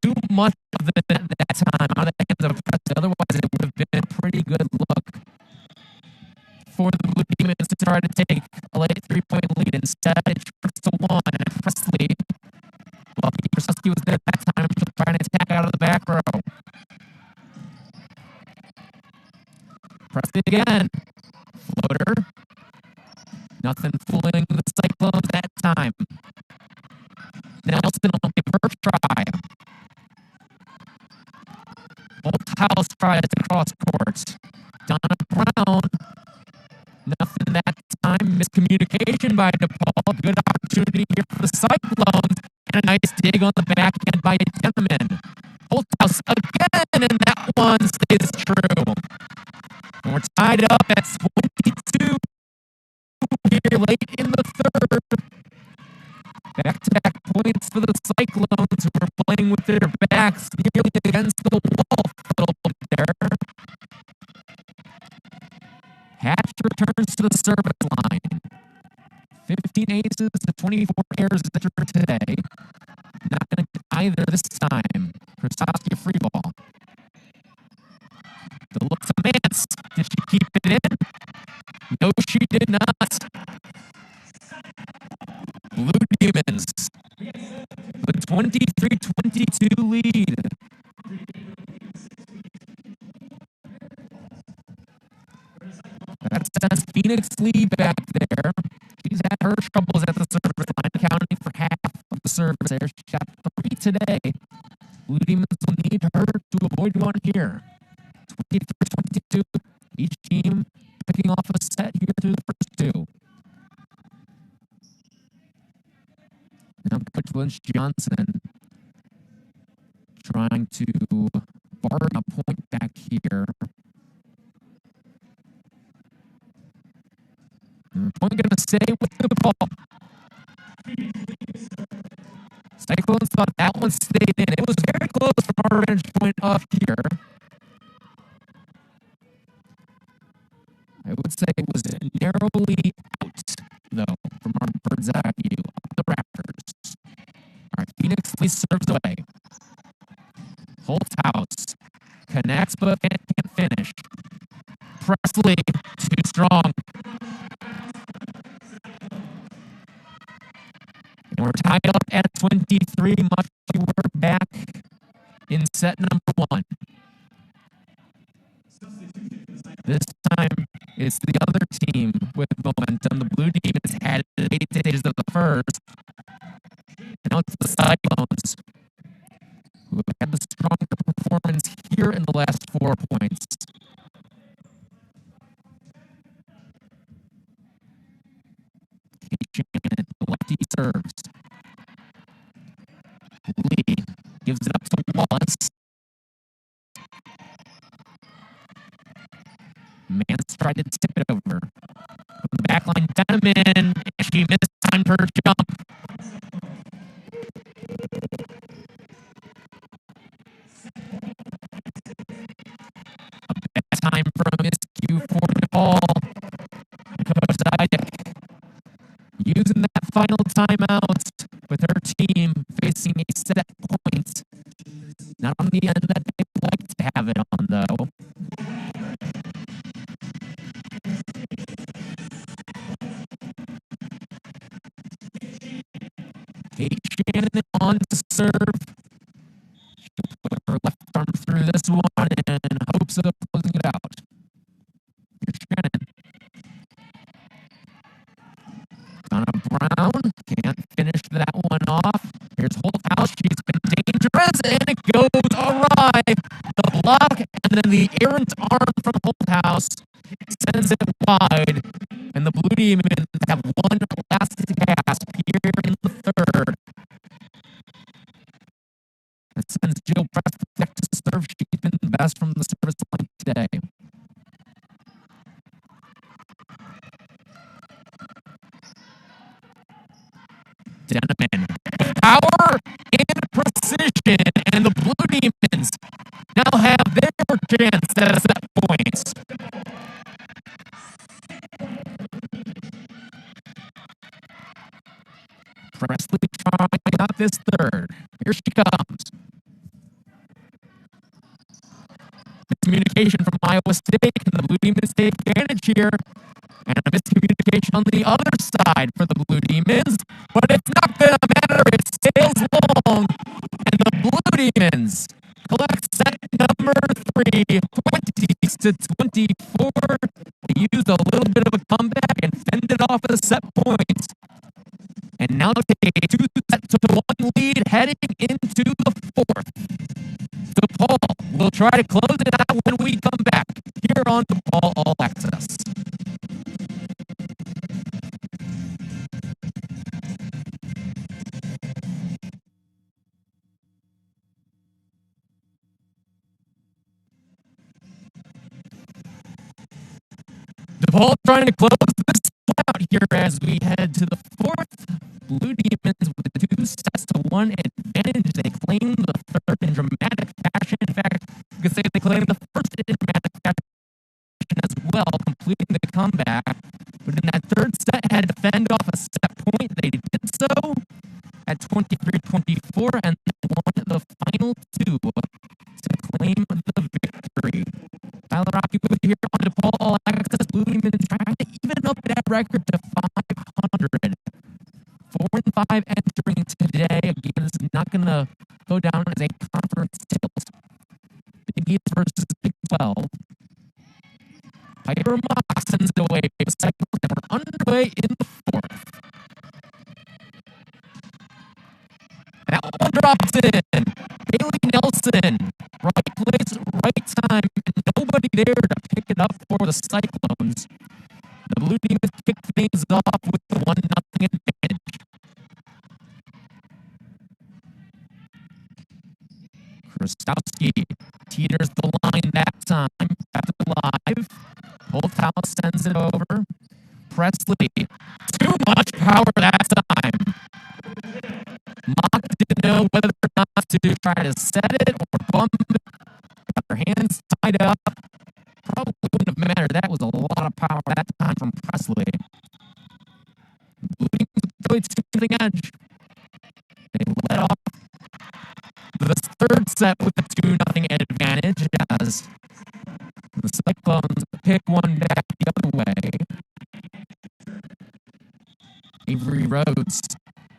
Too much of that time out of the hands of Presley. Otherwise, it would have been a pretty good look for the Blue Demons to try to take a late 3-point lead. Instead, it turns to 1, and Presley, well, Krasowski was there that time, she'll try and attack out of the back row. Presley again. Floater. Nothing fooling the Cyclones that time. Nelson on the first try. Holthouse tries to cross court. Donna Brown. Nothing that time. Miscommunication by DePaul. Good opportunity here for the Cyclones. And a nice dig on the back end by Denneman. Holthouse again, and that one stays true. And we're tied up at 22 here late in the third. Back-to-back points for the Cyclones, who are playing with their backs nearly against the wall for a little bit there. Hatch returns to the service line. 15 aces to 24 errors today. Not going to get either this time. Krasowski a free ball. The look to Mance. Did she keep it in? No, she did not. Blue Demons The 23-22 lead. That sends Phoenix Lee back there. She's had her troubles at the service line, accounting for half of the service there. She got 3 today. Blue Demons will need her to avoid one here. 23-22. Each team picking off a set here through the first 2. Now Coach Lynch Johnson trying to borrow a point back here. And the point going to stay with the ball. Cyclones thought that one stayed in. It was very close from our vantage point up here. I would say it was narrowly out, though, from our bird's eye view of the Raptors. All right, Phoenix Lee serves away. Holthouse connects but can't finish. Presley, too strong. And we're tied up at 23, much like we're back in set number 1. This time, it's the other team with momentum. The Blue Demons had it at 8 stages of the first. And now it's the Cyclones who have had the stronger performance here in the last 4 points. Kate Shannon, the lefty serves. Lee gives it up to Wallace. Mance tried to tip it over. From the back line, Deneman, and she mistimed her jump. A bad time from Miscue for DePaul. And Coach Zidek using that final timeout with her team facing a set point. Not on the end that they'd like to have it on, though. Kate Shannon on to serve. She'll put her left arm through this one in hopes of closing it out. Here's Shannon. Donna Brown can't finish that one off. Here's Holthouse. She's been dangerous, and it goes awry. The block and then the errant arm from Holthouse sends it wide. And the Blue Demons have one last gasp here in the third. That sends Jill Preston back to serve. She's been the best from the service line today. Deneman with power and precision, and the Blue Demons now have their chance at a set point. Presley trying out this third. Here she comes. Miscommunication from Iowa State, and the Blue Demons take advantage here. And a miscommunication on the other side for the Blue Demons. But it's not going to matter. It sails long. And the Blue Demons collect set number 3, 20-24. They used a little bit of a comeback and fended off a set point. And now take a 2-1 lead heading into the 4th. DePaul will try to close it out when we come back here on DePaul All Access. DePaul trying to close this out here as we head to the 4th. Blue Demons with the 2-1 advantage. They claim the 3rd in dramatic fashion. In fact, you could say they claim the 1st in dramatic fashion as well, completing the comeback. But in that 3rd set, had to fend off a set point. They did so at 23-24 and won the final 2 to claim the victory. Tyler Rocky with you here on DePaul All Access. Blue Demons trying to even up that record to 500. 4-3 5 entering today. Again, this is not going to go down as a conference tilt. Big East versus Big 12. Piper Mock sends it away. Cyclones, and we're underway in the 4th. That one drops in. Bailey Nelson, right place, right time. Nobody there to pick it up for the Cyclones. The blue team has kicked things off with the 1-0 advantage. Krastowski teeters the line that time. Kept it alive. Holthouse sends it over. Presley, too much power that time. Mock didn't know whether or not to try to set it or bump it. Got her hands tied up. Probably wouldn't have mattered. That was a lot of power that time from Presley. Blue team really took the edge. They led off the 3rd set with a 2-0 advantage as the Cyclones pick one back the other way. Avery Rhodes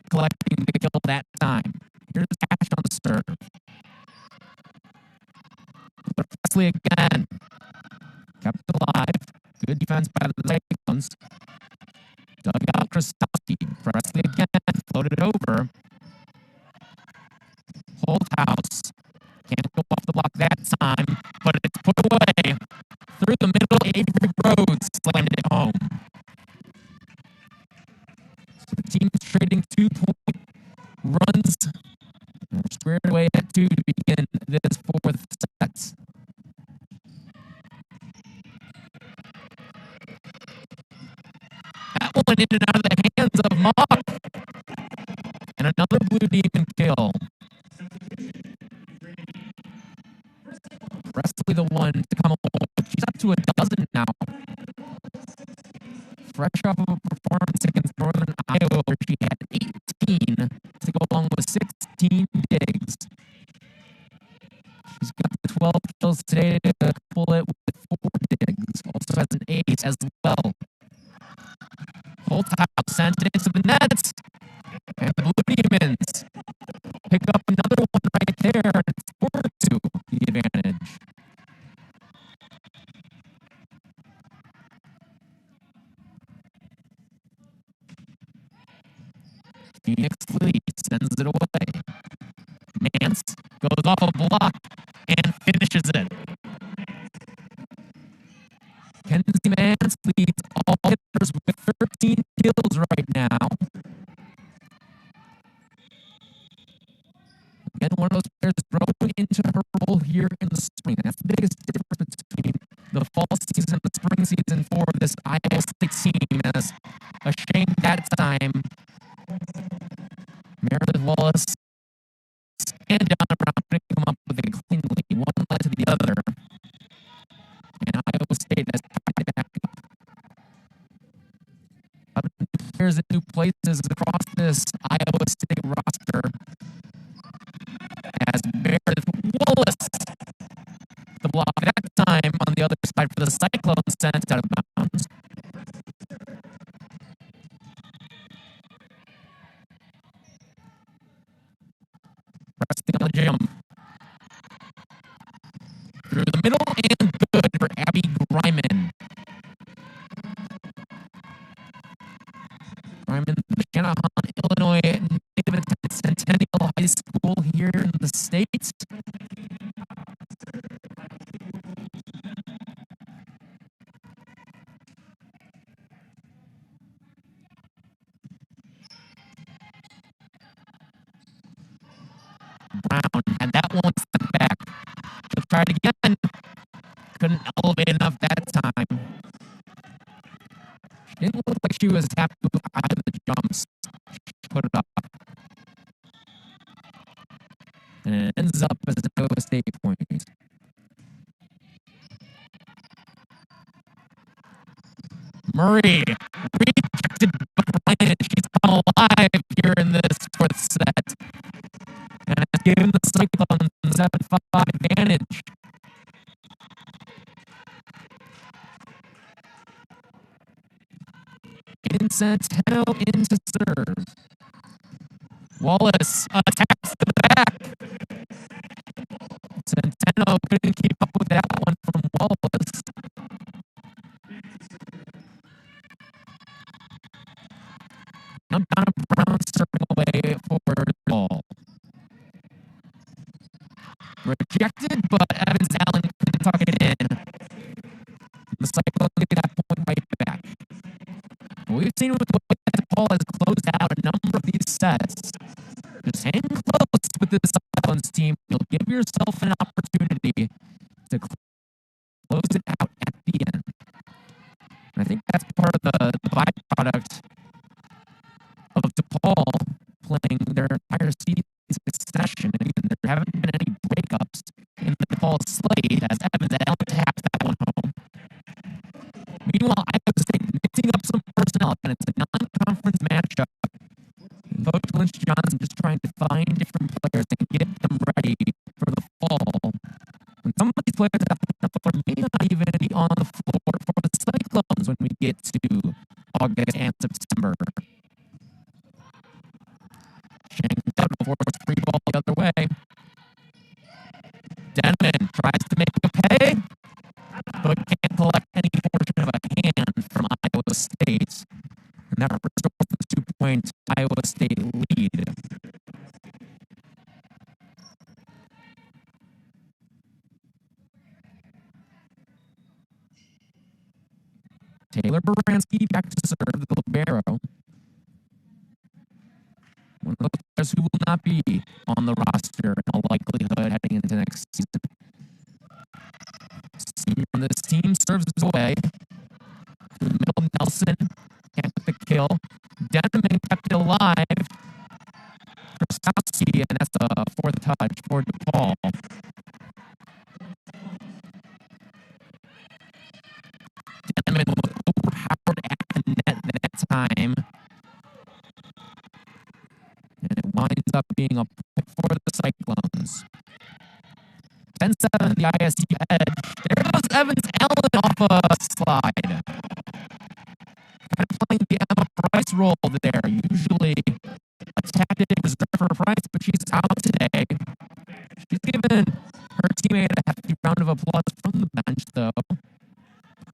collecting the kill that time. Here's Cash on the serve. But Presley again. Kept it alive. Good defense by the Cyclones. Dug out Krastowski. Presley again. Floated over. Holthouse. Can't go off the block that time, but it's put away. Through the middle, Avery Rhodes slammed it home. So the team is trading 2-point runs. And we're squared away at 2 to begin this 4th set. That one in and out of the hands of Mock. And another Blue Demon kill. Presley the one to come along. She's up to a dozen now. Fresh off of a performance against Northern Iowa where she had 18 to go along with 16 digs. She's got the 12 kills today to couple it with 4 digs. Also has an ace as well. Holthouse sent it into the nets. And the Blue Demons pick up another one right there. And it's 4-2 the advantage. Phoenix Lee sends it away. Mance goes off a block and finishes it. Kenzie Mance leads all hitters with 13 kills right now. Again, one of those players growing into her role here in the spring. That's the biggest difference between the fall season and the spring season for this Iowa State team. As a shame that time, Meredith Wallace and Donna Brown couldn't come up with a clean lead. One led to the other. And Iowa State has tied it back up. New players at new places across this Iowa State roster. As Meredith Wallace, the block that time on the other side for the Cyclones, sent it out of bounds. Resting on the jump. Through the middle and good for Abby Griman. Griman, the Shanahan, Illinois native at Centennial High School here in the States. Brown had that one sent back. She'll try it again. Couldn't elevate enough that time. She didn't look like she was happy with either the jumps. She put it up. And it ends up as an Iowa State point. Murray rejected by Bryant. She's come alive here in this 4th set. And it's given the Cyclones a 7-5 advantage. Aiden Centeno into serve. Wallace attacks to the back. Centeno couldn't keep up with that one from Wallace. Now Donna Brown serving away for the ball. Rejected, but Evans Allen couldn't tuck it in. The Cyclones get that point right back. We've seen with the way that Paul has closed out a number of these sets. Just hang close with this Cyclones team. You'll give yourself an opportunity to close it out at the end. And I think that's part of the byproduct of DePaul playing their entire season succession. And there haven't been any breakups in the DePaul slate as Evans Allen taps that one home. Meanwhile, Iowa State mixing up some personnel, and it's a non-conference matchup. Coach Lynch Johnson just trying to find different players and get them ready for the fall. When some of these players have the floor may not even be on the floor for the Cyclones when we get to August and September. Shanks out before it's free ball the other way. Denman tries to make a pay, but can't collect any portion of a hand from Iowa State. And that restores the 2-point Iowa State lead. Taylor Baranski back to serve the libero. One of those players who will not be on the roster in all likelihood heading into next season. This team serves his way. To the middle, Nelson can't get the kill. Denman kept it alive. Krasowski, and that's a fourth touch for DePaul. Denman was overpowered at the net that time. And it winds up being a point for the Cyclones. 10-7, the ISU edge. There goes Evans Allen off a slide. Kind of playing the Emma Price role there. Usually a tactic reserved for Price, but she's out today. She's given her teammate a hefty round of applause from the bench, though.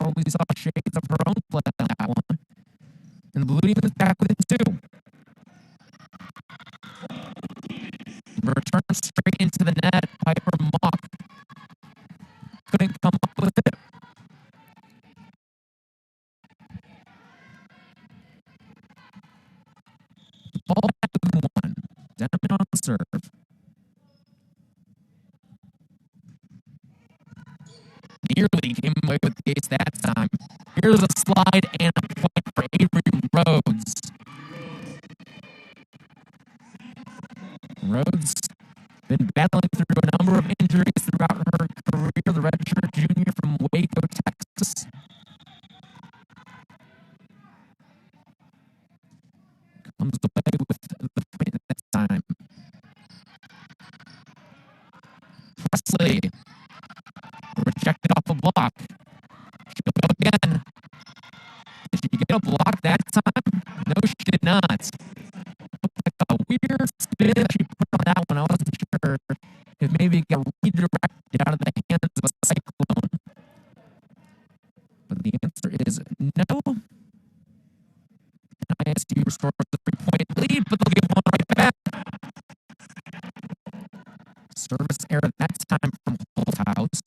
Probably saw shades of her own play on that one. And the Blue Demons is back with it, too. Return straight into the net. Piper Mock couldn't come up with it. Ball back with one. Denman on the serve. Nearly came away with the ace that time. Here's a slide and a point for Avery Rhodes. Rhodes been battling through a number of injuries throughout her career. The redshirt junior from Waco, Texas. Comes away with the point this time. Presley rejected off a block. She'll go again. Did she get a block that time? No, she did not. A weird spin she put on that one. I wasn't sure if maybe it got redirected out of the hands of a Cyclone. But the answer is no. ISU restores the 3-point lead, but they'll give one right back. Service error that time from Holthouse.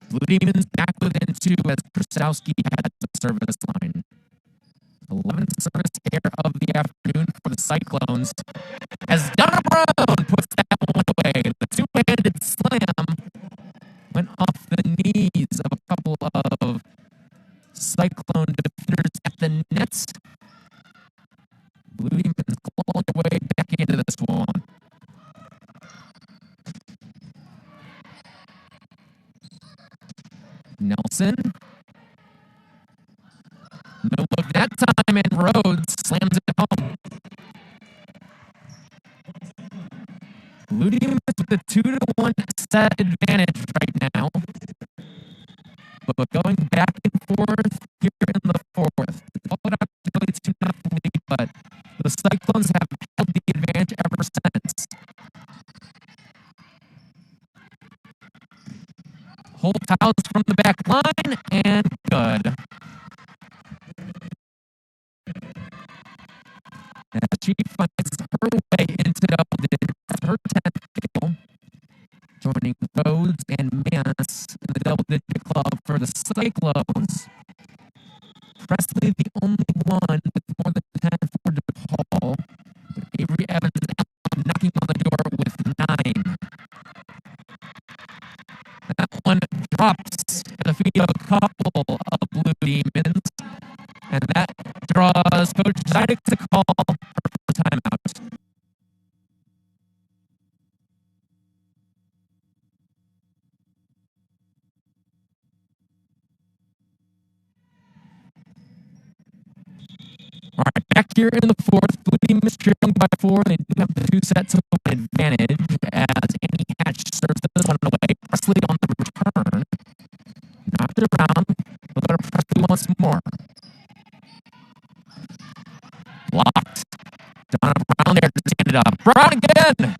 Blue Demons back within 2 as Krasowski had the service line. 11th service error of the afternoon for the Cyclones as Donna Brown puts that one away. The two-handed slam went off the knees of a couple of Cyclone defenders at the nets. Blue Demons clawing their way back into this one. Nelson. No look that time, and Rhodes slams it home. Blue Demons with a 2-1 set advantage right now. But going back and forth here in the fourth. It's 2-0 lead, but the Cyclones have Holthaus from the back line, and good. As she finds her way into double digits, her 10th kill, joining Rhodes and Manis in the double-digit club for the Cyclones. Presley, the only one with more than 10 for DePaul. But Avery Evans knocking on the door with 9. That one drops at the feet of a couple of Blue Demons. And that draws Coach Zidek to call for timeout. All right, back here in the fourth, Blue Demons trailing by 4. They do have the 2 sets of advantage as Annie Hatch serves this one away. Presley on the return. Knocked it around. We'll go to Presley once more. Blocked. Donna Brown there to stand it up. Brown again.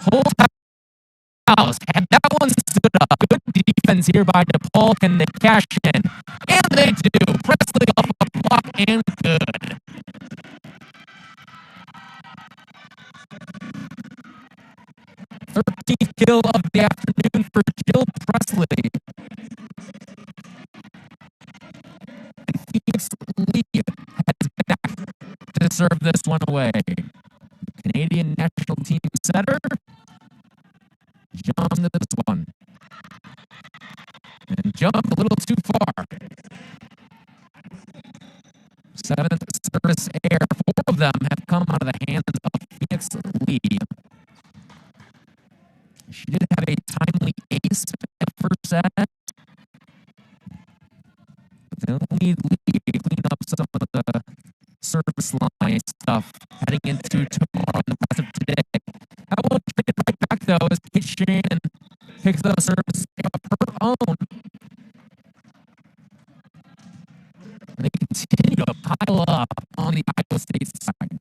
Holthaus had that one stood up. Good defense here by DePaul. Can they cash in? And they do. Presley off a block and good. Thirteenth kill of the afternoon for Jill Presley. And Phoenix Lee heads back to serve this one away. Canadian national team setter. Jumped this one. And jumped a little too far. 7th service air. 4 of them have come out of the hands of Phoenix Lee. She did have a timely ace at first set. But they'll need Lee to clean up some of the service line stuff heading into tomorrow and the rest of today. I will take it right back, though, as Kate Shannon picks up a service of her own. And they continue to pile up on the Iowa State side.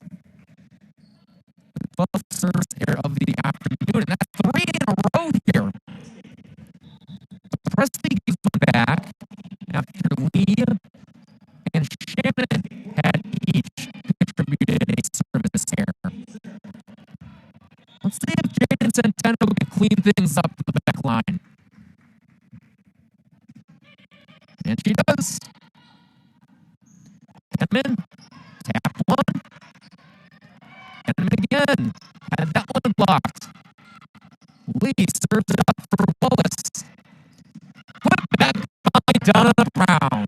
The 12th service error of the afternoon, and that's 3 in a row here. Presley gives one back after Lee and Shannon had each contributed a service error. Let's see if Jaden Centeno can clean things up to the back line. And she does. Henneman, tap one. Henneman again. Had that one blocked. Lee serves it up for Wallace. Put back by Donna Brown.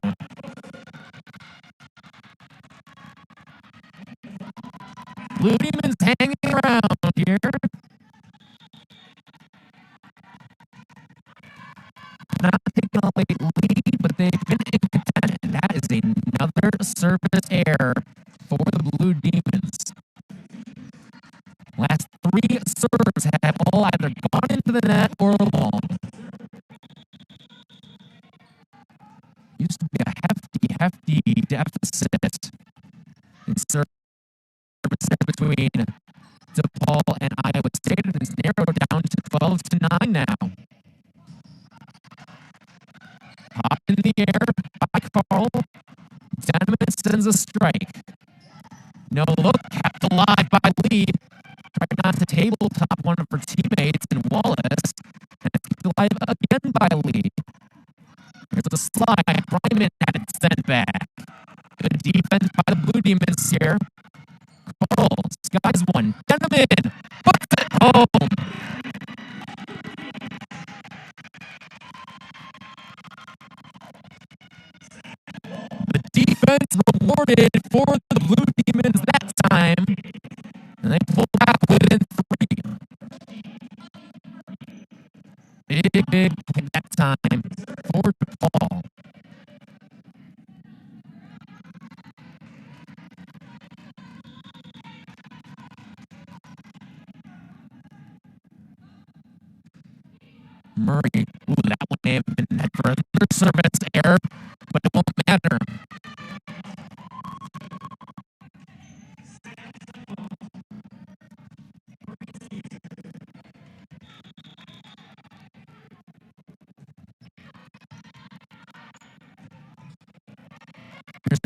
Blue Demons hanging around here. Not taking a late lead, but they've been in contention. That is another service error for the Blue Demons. Last 3 serves have all either gone into the net or long. Used to be a hefty deficit in service between DePaul and Iowa State, and it's narrowed down to 12-9 now. Hop in the air by Carl. Denneman sends a strike. No look, kept alive by Lee. Tried not to tabletop one of her teammates in Wallace. And it's kept alive again by Lee. Here's a slide. Ryman had it sent back. Good defense by the Blue Demons here. Carl skies one. Denneman puts it home. The defense rewarded for the Blue Demons that time. And they pull back within 3. Big hit that time for DePaul. Murray, that one may have been net for another service error, but it won't matter.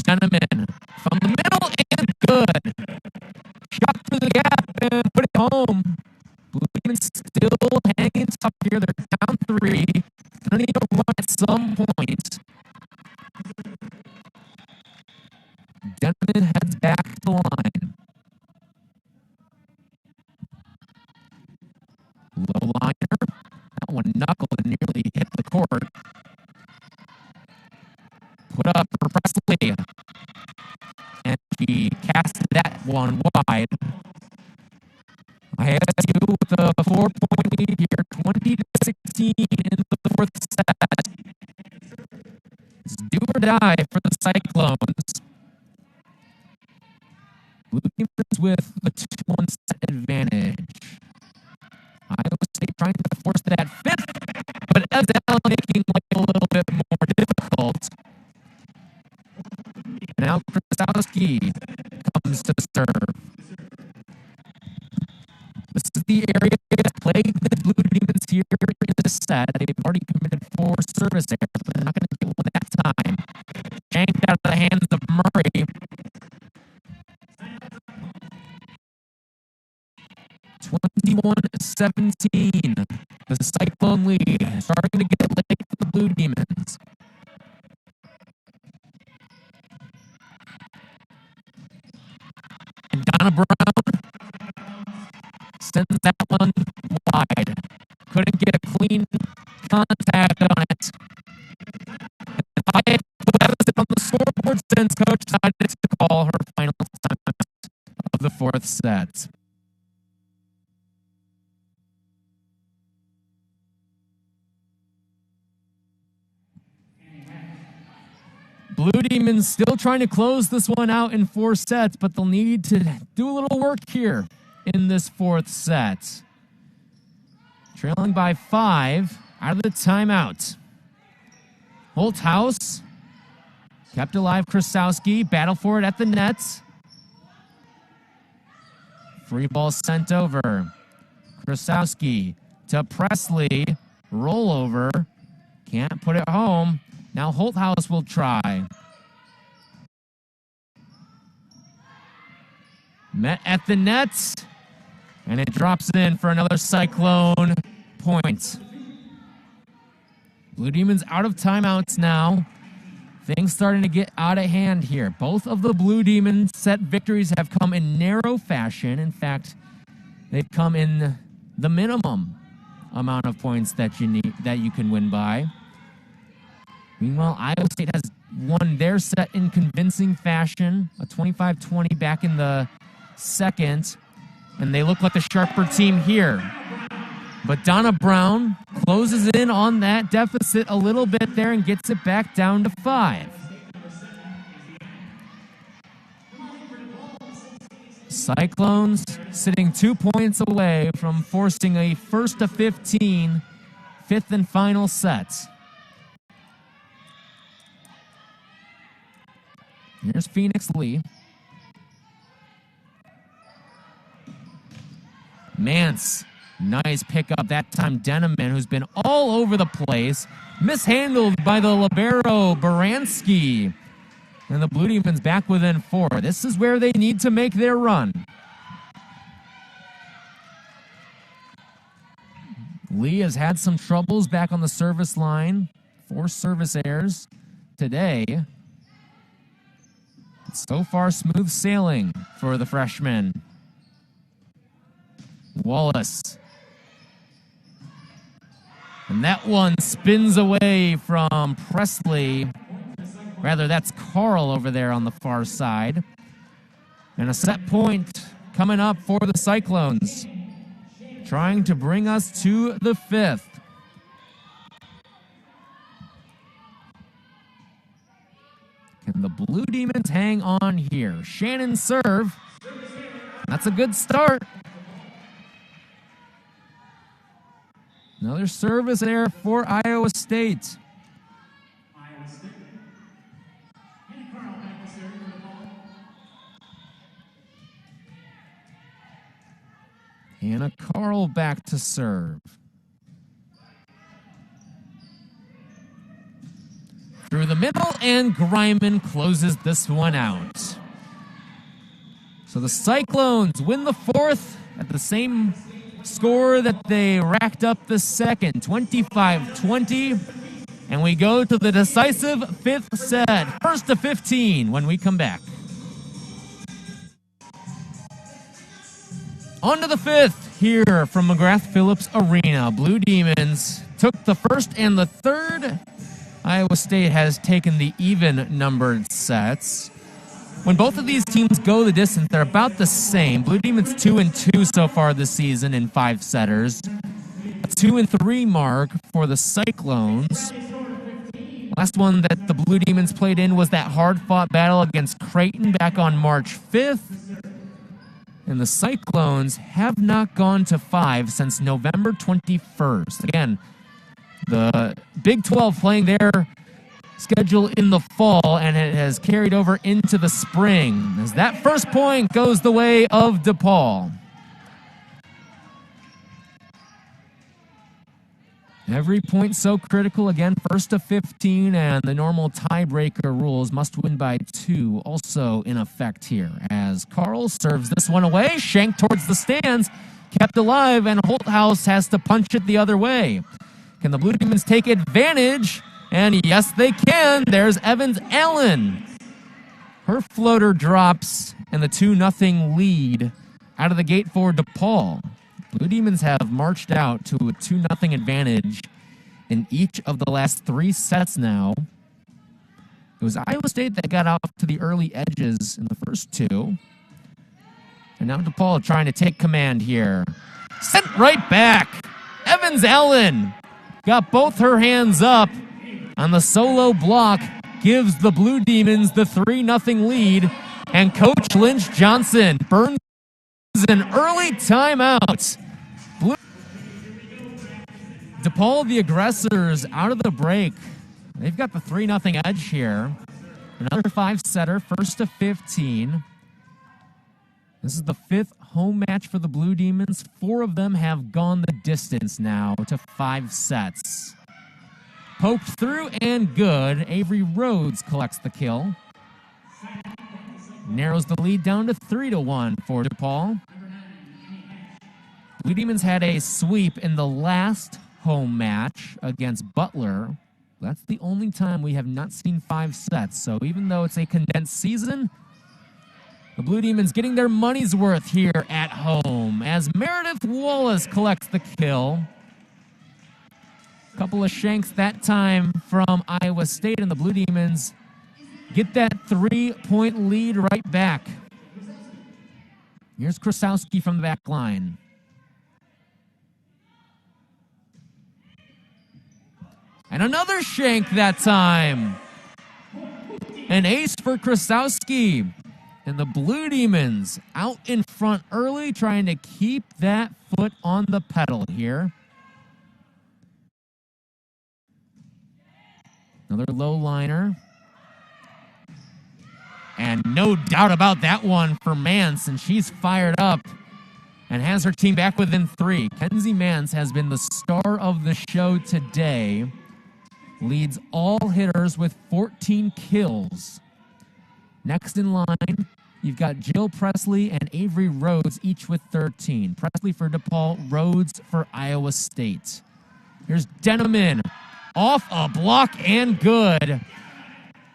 Denneman from the middle and good. Shot through the gap and put it home. Blue Demons still hanging tough here. They're down 3. Gonna need a run at some point. Denneman heads back to the line. Low liner. That one knuckled and nearly hit the court. Put up for Presley. And she cast that one wide. ISU with a 4-point lead here, 20-16 in the fourth set. It's do or die for the Cyclones. Blue Demons with a 2-1 set advantage. Iowa State trying to force that fifth, but Ezell making life a little bit more difficult. Now Krasowski comes to serve. This is the area that plagued the Blue Demons here in this set. They've already committed 4 service errors, but they're not going to get one that time. Shanked out of the hands of Murray. 21-17. The Cyclone lead starting to get late for the Blue Demons. And Donna Brown sends that one wide. Couldn't get a clean contact on it. And on the scoreboard since Coach decided to call her final timeout of the fourth set. Blue Demons still trying to close this one out in 4 sets, but they'll need to do a little work here in this fourth set. Trailing by 5 out of the timeout. Holthaus kept alive Krasowski. Battle for it at the net. Free ball sent over. Krasowski to Presley. Rollover. Can't put it home. Now Holthaus will try. Met at the net. And it drops in for another Cyclone point. Blue Demons out of timeouts now. Things starting to get out of hand here. Both of the Blue Demons set victories have come in narrow fashion. In fact, they've come in the minimum amount of points that you can win by. Meanwhile, Iowa State has won their set in convincing fashion, a 25-20 back in the second, and they look like the sharper team here. But Donna Brown closes in on that deficit a little bit there and gets it back down to 5. Cyclones sitting 2 points away from forcing a first to 15, fifth and final set. Here's Phoenix Lee. Mance, nice pickup. That time Denneman, who's been all over the place. Mishandled by the libero, Baranski. And the Blue Demons back within 4. This is where they need to make their run. Lee has had some troubles back on the service line. 4 service errors today. So far, smooth sailing for the freshman. Wallace. And that one spins away from Presley. Rather, that's Carl over there on the far side. And a set point coming up for the Cyclones. Trying to bring us to the 5th. Can the Blue Demons hang on here? Shannon serve. That's a good start. Another service error for Iowa State. Hannah Carl back to serve. through the middle, and Griman closes this one out. So the Cyclones win the fourth at the same score that they racked up the second, 25-20. And we go to the decisive fifth set, first to 15, when we come back. On to the fifth here from McGrath-Phillips Arena. Blue Demons took the first and the third. Iowa State has taken the even-numbered sets. When both of these teams go the distance, they're about the same. Blue Demons 2-2 so far this season in 5-setters. A 2-3 mark for the Cyclones. Last one that the Blue Demons played in was that hard-fought battle against Creighton back on March 5th. And the Cyclones have not gone to 5 since November 21st. Again, the Big 12 playing their schedule in the fall, and it has carried over into the spring as that first point goes the way of DePaul. Every point so critical. Again, first to 15, and the normal tiebreaker rules, must win by 2, also in effect here. As Carl serves this one away, shanked towards the stands, kept alive, and Holthouse has to punch it the other way. Can the Blue Demons take advantage? And yes, they can. There's Evans Allen. Her floater drops, and the 2-0 lead out of the gate for DePaul. Blue Demons have marched out to a 2-0 advantage in each of the last 3 sets now. It was Iowa State that got off to the early edges in the first 2. And now DePaul trying to take command here. Sent right back. Evans Allen got both her hands up on the solo block, gives the Blue Demons the 3-0 lead, and Coach Lynch Johnson burns an early timeout. DePaul, the aggressors, out of the break. They've got the 3-0 edge here. Another 5-setter, first to 15. This is the 5th home match for the Blue Demons. 4 of them have gone the distance now to 5 sets. Poked through and good. Avery Rhodes collects the kill. Narrows the lead down to 3-1 for DePaul. Blue Demons had a sweep in the last home match against Butler. That's the only time we have not seen 5 sets. So even though it's a condensed season, the Blue Demons getting their money's worth here at home as Meredith Wallace collects the kill. Couple of shanks that time from Iowa State, and the Blue Demons get that 3-point lead right back. Here's Krasowski from the back line. And another shank that time. An ace for Krasowski. And the Blue Demons out in front early, trying to keep that foot on the pedal here. Another low liner. And no doubt about that one for Mance, and she's fired up and has her team back within 3. Kenzie Mance has been the star of the show today. Leads all hitters with 14 kills. Next in line, you've got Jill Presley and Avery Rhodes, each with 13. Presley for DePaul, Rhodes for Iowa State. Here's Denneman, off a block and good.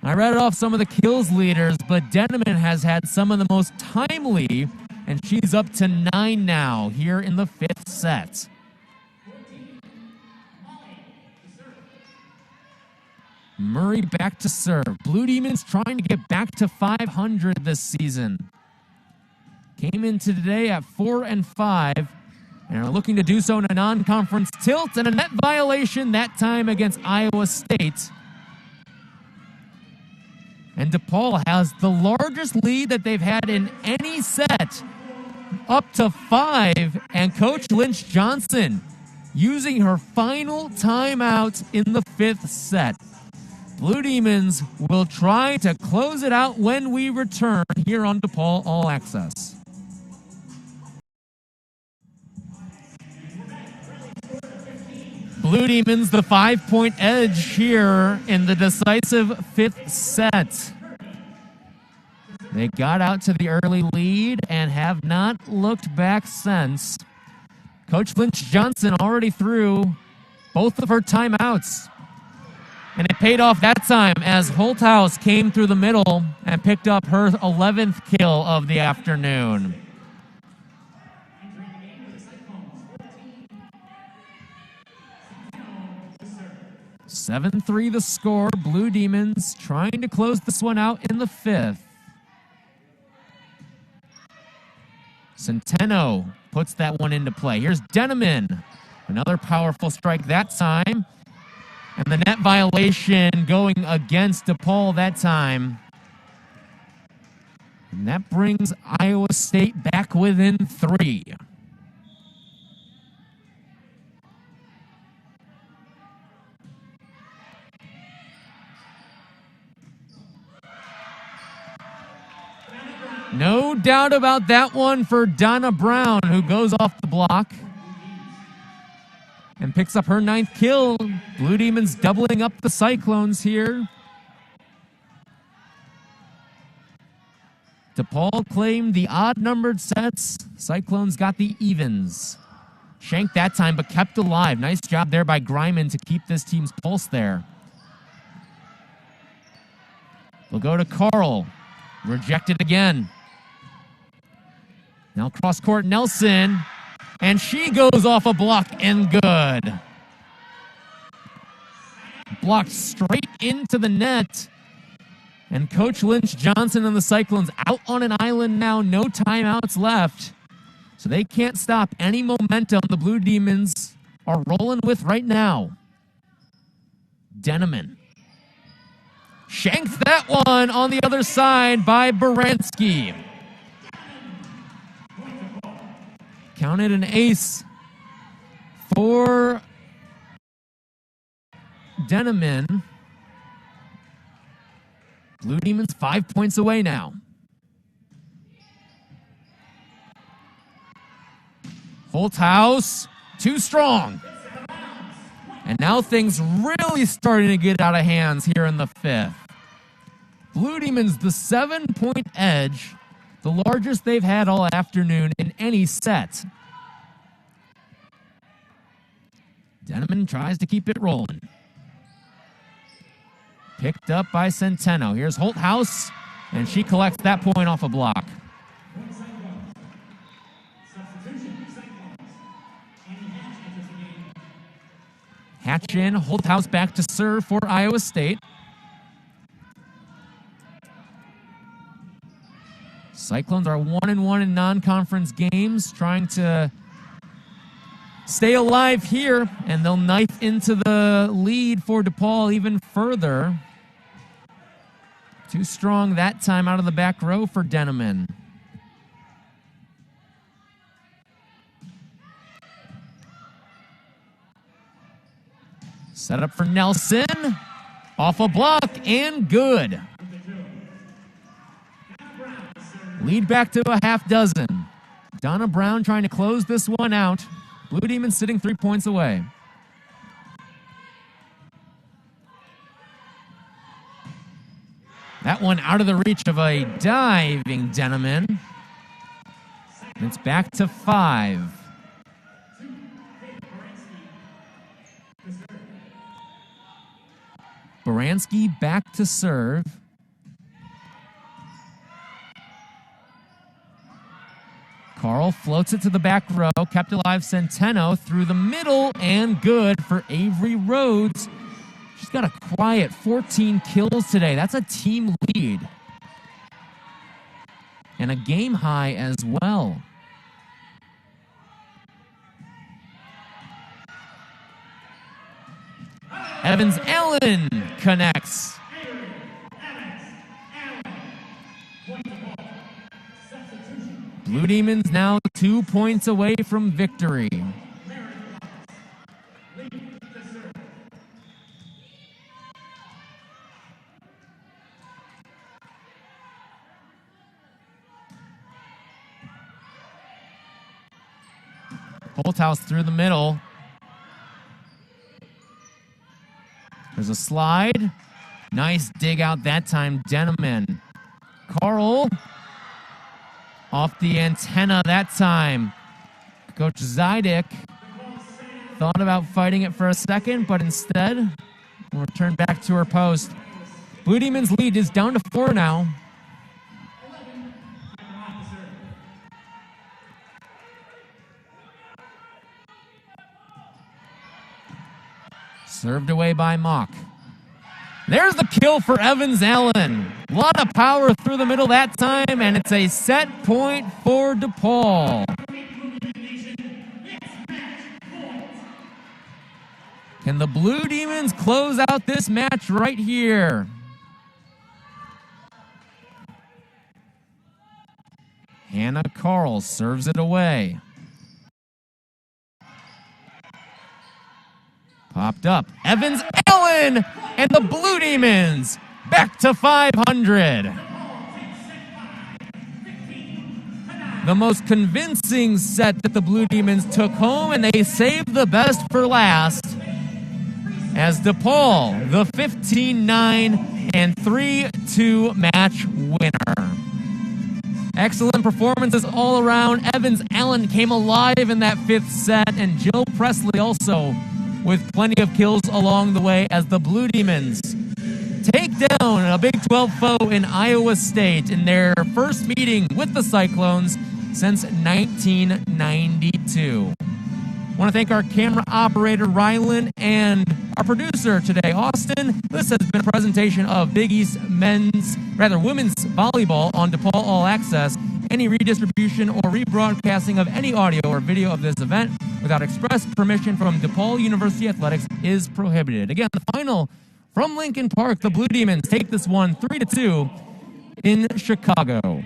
I read off some of the kills leaders, but Denneman has had some of the most timely, and she's up to 9 now here in the 5th set. Murray back to serve. Blue Demons trying to get back to 500 this season. Came into today at 4-5 and are looking to do so in a non-conference tilt and a net violation that time against Iowa State. And DePaul has the largest lead that they've had in any set, up to 5, and Coach Lynch Johnson using her final timeout in the 5th set. Blue Demons will try to close it out when we return here on DePaul All Access. Blue Demons the 5-point edge here in the decisive fifth set. They got out to the early lead and have not looked back since. Coach Lynch Johnson already threw both of her timeouts. And it paid off that time as Holthaus came through the middle and picked up her 11th kill of the afternoon. (7-3) the score. Blue Demons trying to close this one out in the fifth. Centeno puts that one into play. Here's Deneman. Another powerful strike that time. And the net violation going against DePaul that time. And that brings Iowa State back within 3. No doubt about that one for Donna Brown, who goes off the block and picks up her 9th kill. Blue Demons doubling up the Cyclones here. DePaul claimed the odd-numbered sets. Cyclones got the evens. Shanked that time, but kept alive. Nice job there by Greiman to keep this team's pulse there. We'll go to Carl. Rejected again. Now cross-court Nelson. And she goes off a block and good. Blocked straight into the net. And Coach Lynch Johnson and the Cyclones out on an island now. No timeouts left. So they can't stop any momentum the Blue Demons are rolling with right now. Deneman. Shanked that one on the other side by Baranski. Counted an ace for Deneman. Blue Demons 5 points away now. Holthaus, too strong. And now things really starting to get out of hands here in the fifth. Blue Demons the 7-point edge, the largest they've had all afternoon in any set. Deneman tries to keep it rolling. Picked up by Centeno. Here's Holthaus, and she collects that point off a block. Hatch in, Holthaus back to serve for Iowa State. Cyclones are 1-1 in non-conference games, trying to stay alive here, and they'll knife into the lead for DePaul even further. Too strong that time out of the back row for Deneman. Set up for Nelson. Off a block and good. Lead back to a half dozen. Donna Brown trying to close this one out. Blue Demons sitting 3 points away. That one out of the reach of a diving Deneman. And it's back to 5. Baranski back to serve. Carl floats it to the back row. Kept alive Centeno through the middle and good for Avery Rhodes. She's got a quiet 14 kills today. That's a team lead. And a game high as well. Evans Allen connects. Blue Demons now 2 points away from victory. Holthaus through the middle. There's a slide. Nice dig out that time, Denneman. Carl off the antenna that time. Coach Zydik thought about fighting it for a second, but instead will return back to her post. Blue Demons lead is down to 4 now. Served away by Mock. There's the kill for Evans Allen. A lot of power through the middle that time, and it's a set point for DePaul. Can the Blue Demons close out this match right here? Hannah Carl serves it away. Popped up. Evans Allen and the Blue Demons back to 500. The most convincing set that the Blue Demons took home, and they saved the best for last as DePaul, the 15-9 and 3-2 match winner. Excellent performances all around. Evans Allen came alive in that 5th set, and Jill Presley also with plenty of kills along the way as the Blue Demons take down a Big 12 foe in Iowa State in their first meeting with the Cyclones since 1992. I want to thank our camera operator, Rylan, and our producer today, Austin. This has been a presentation of Big East women's volleyball on DePaul All Access. Any redistribution or rebroadcasting of any audio or video of this event without express permission from DePaul University Athletics is prohibited. Again, the final from Lincoln Park, the Blue Demons take this one 3-2 in Chicago.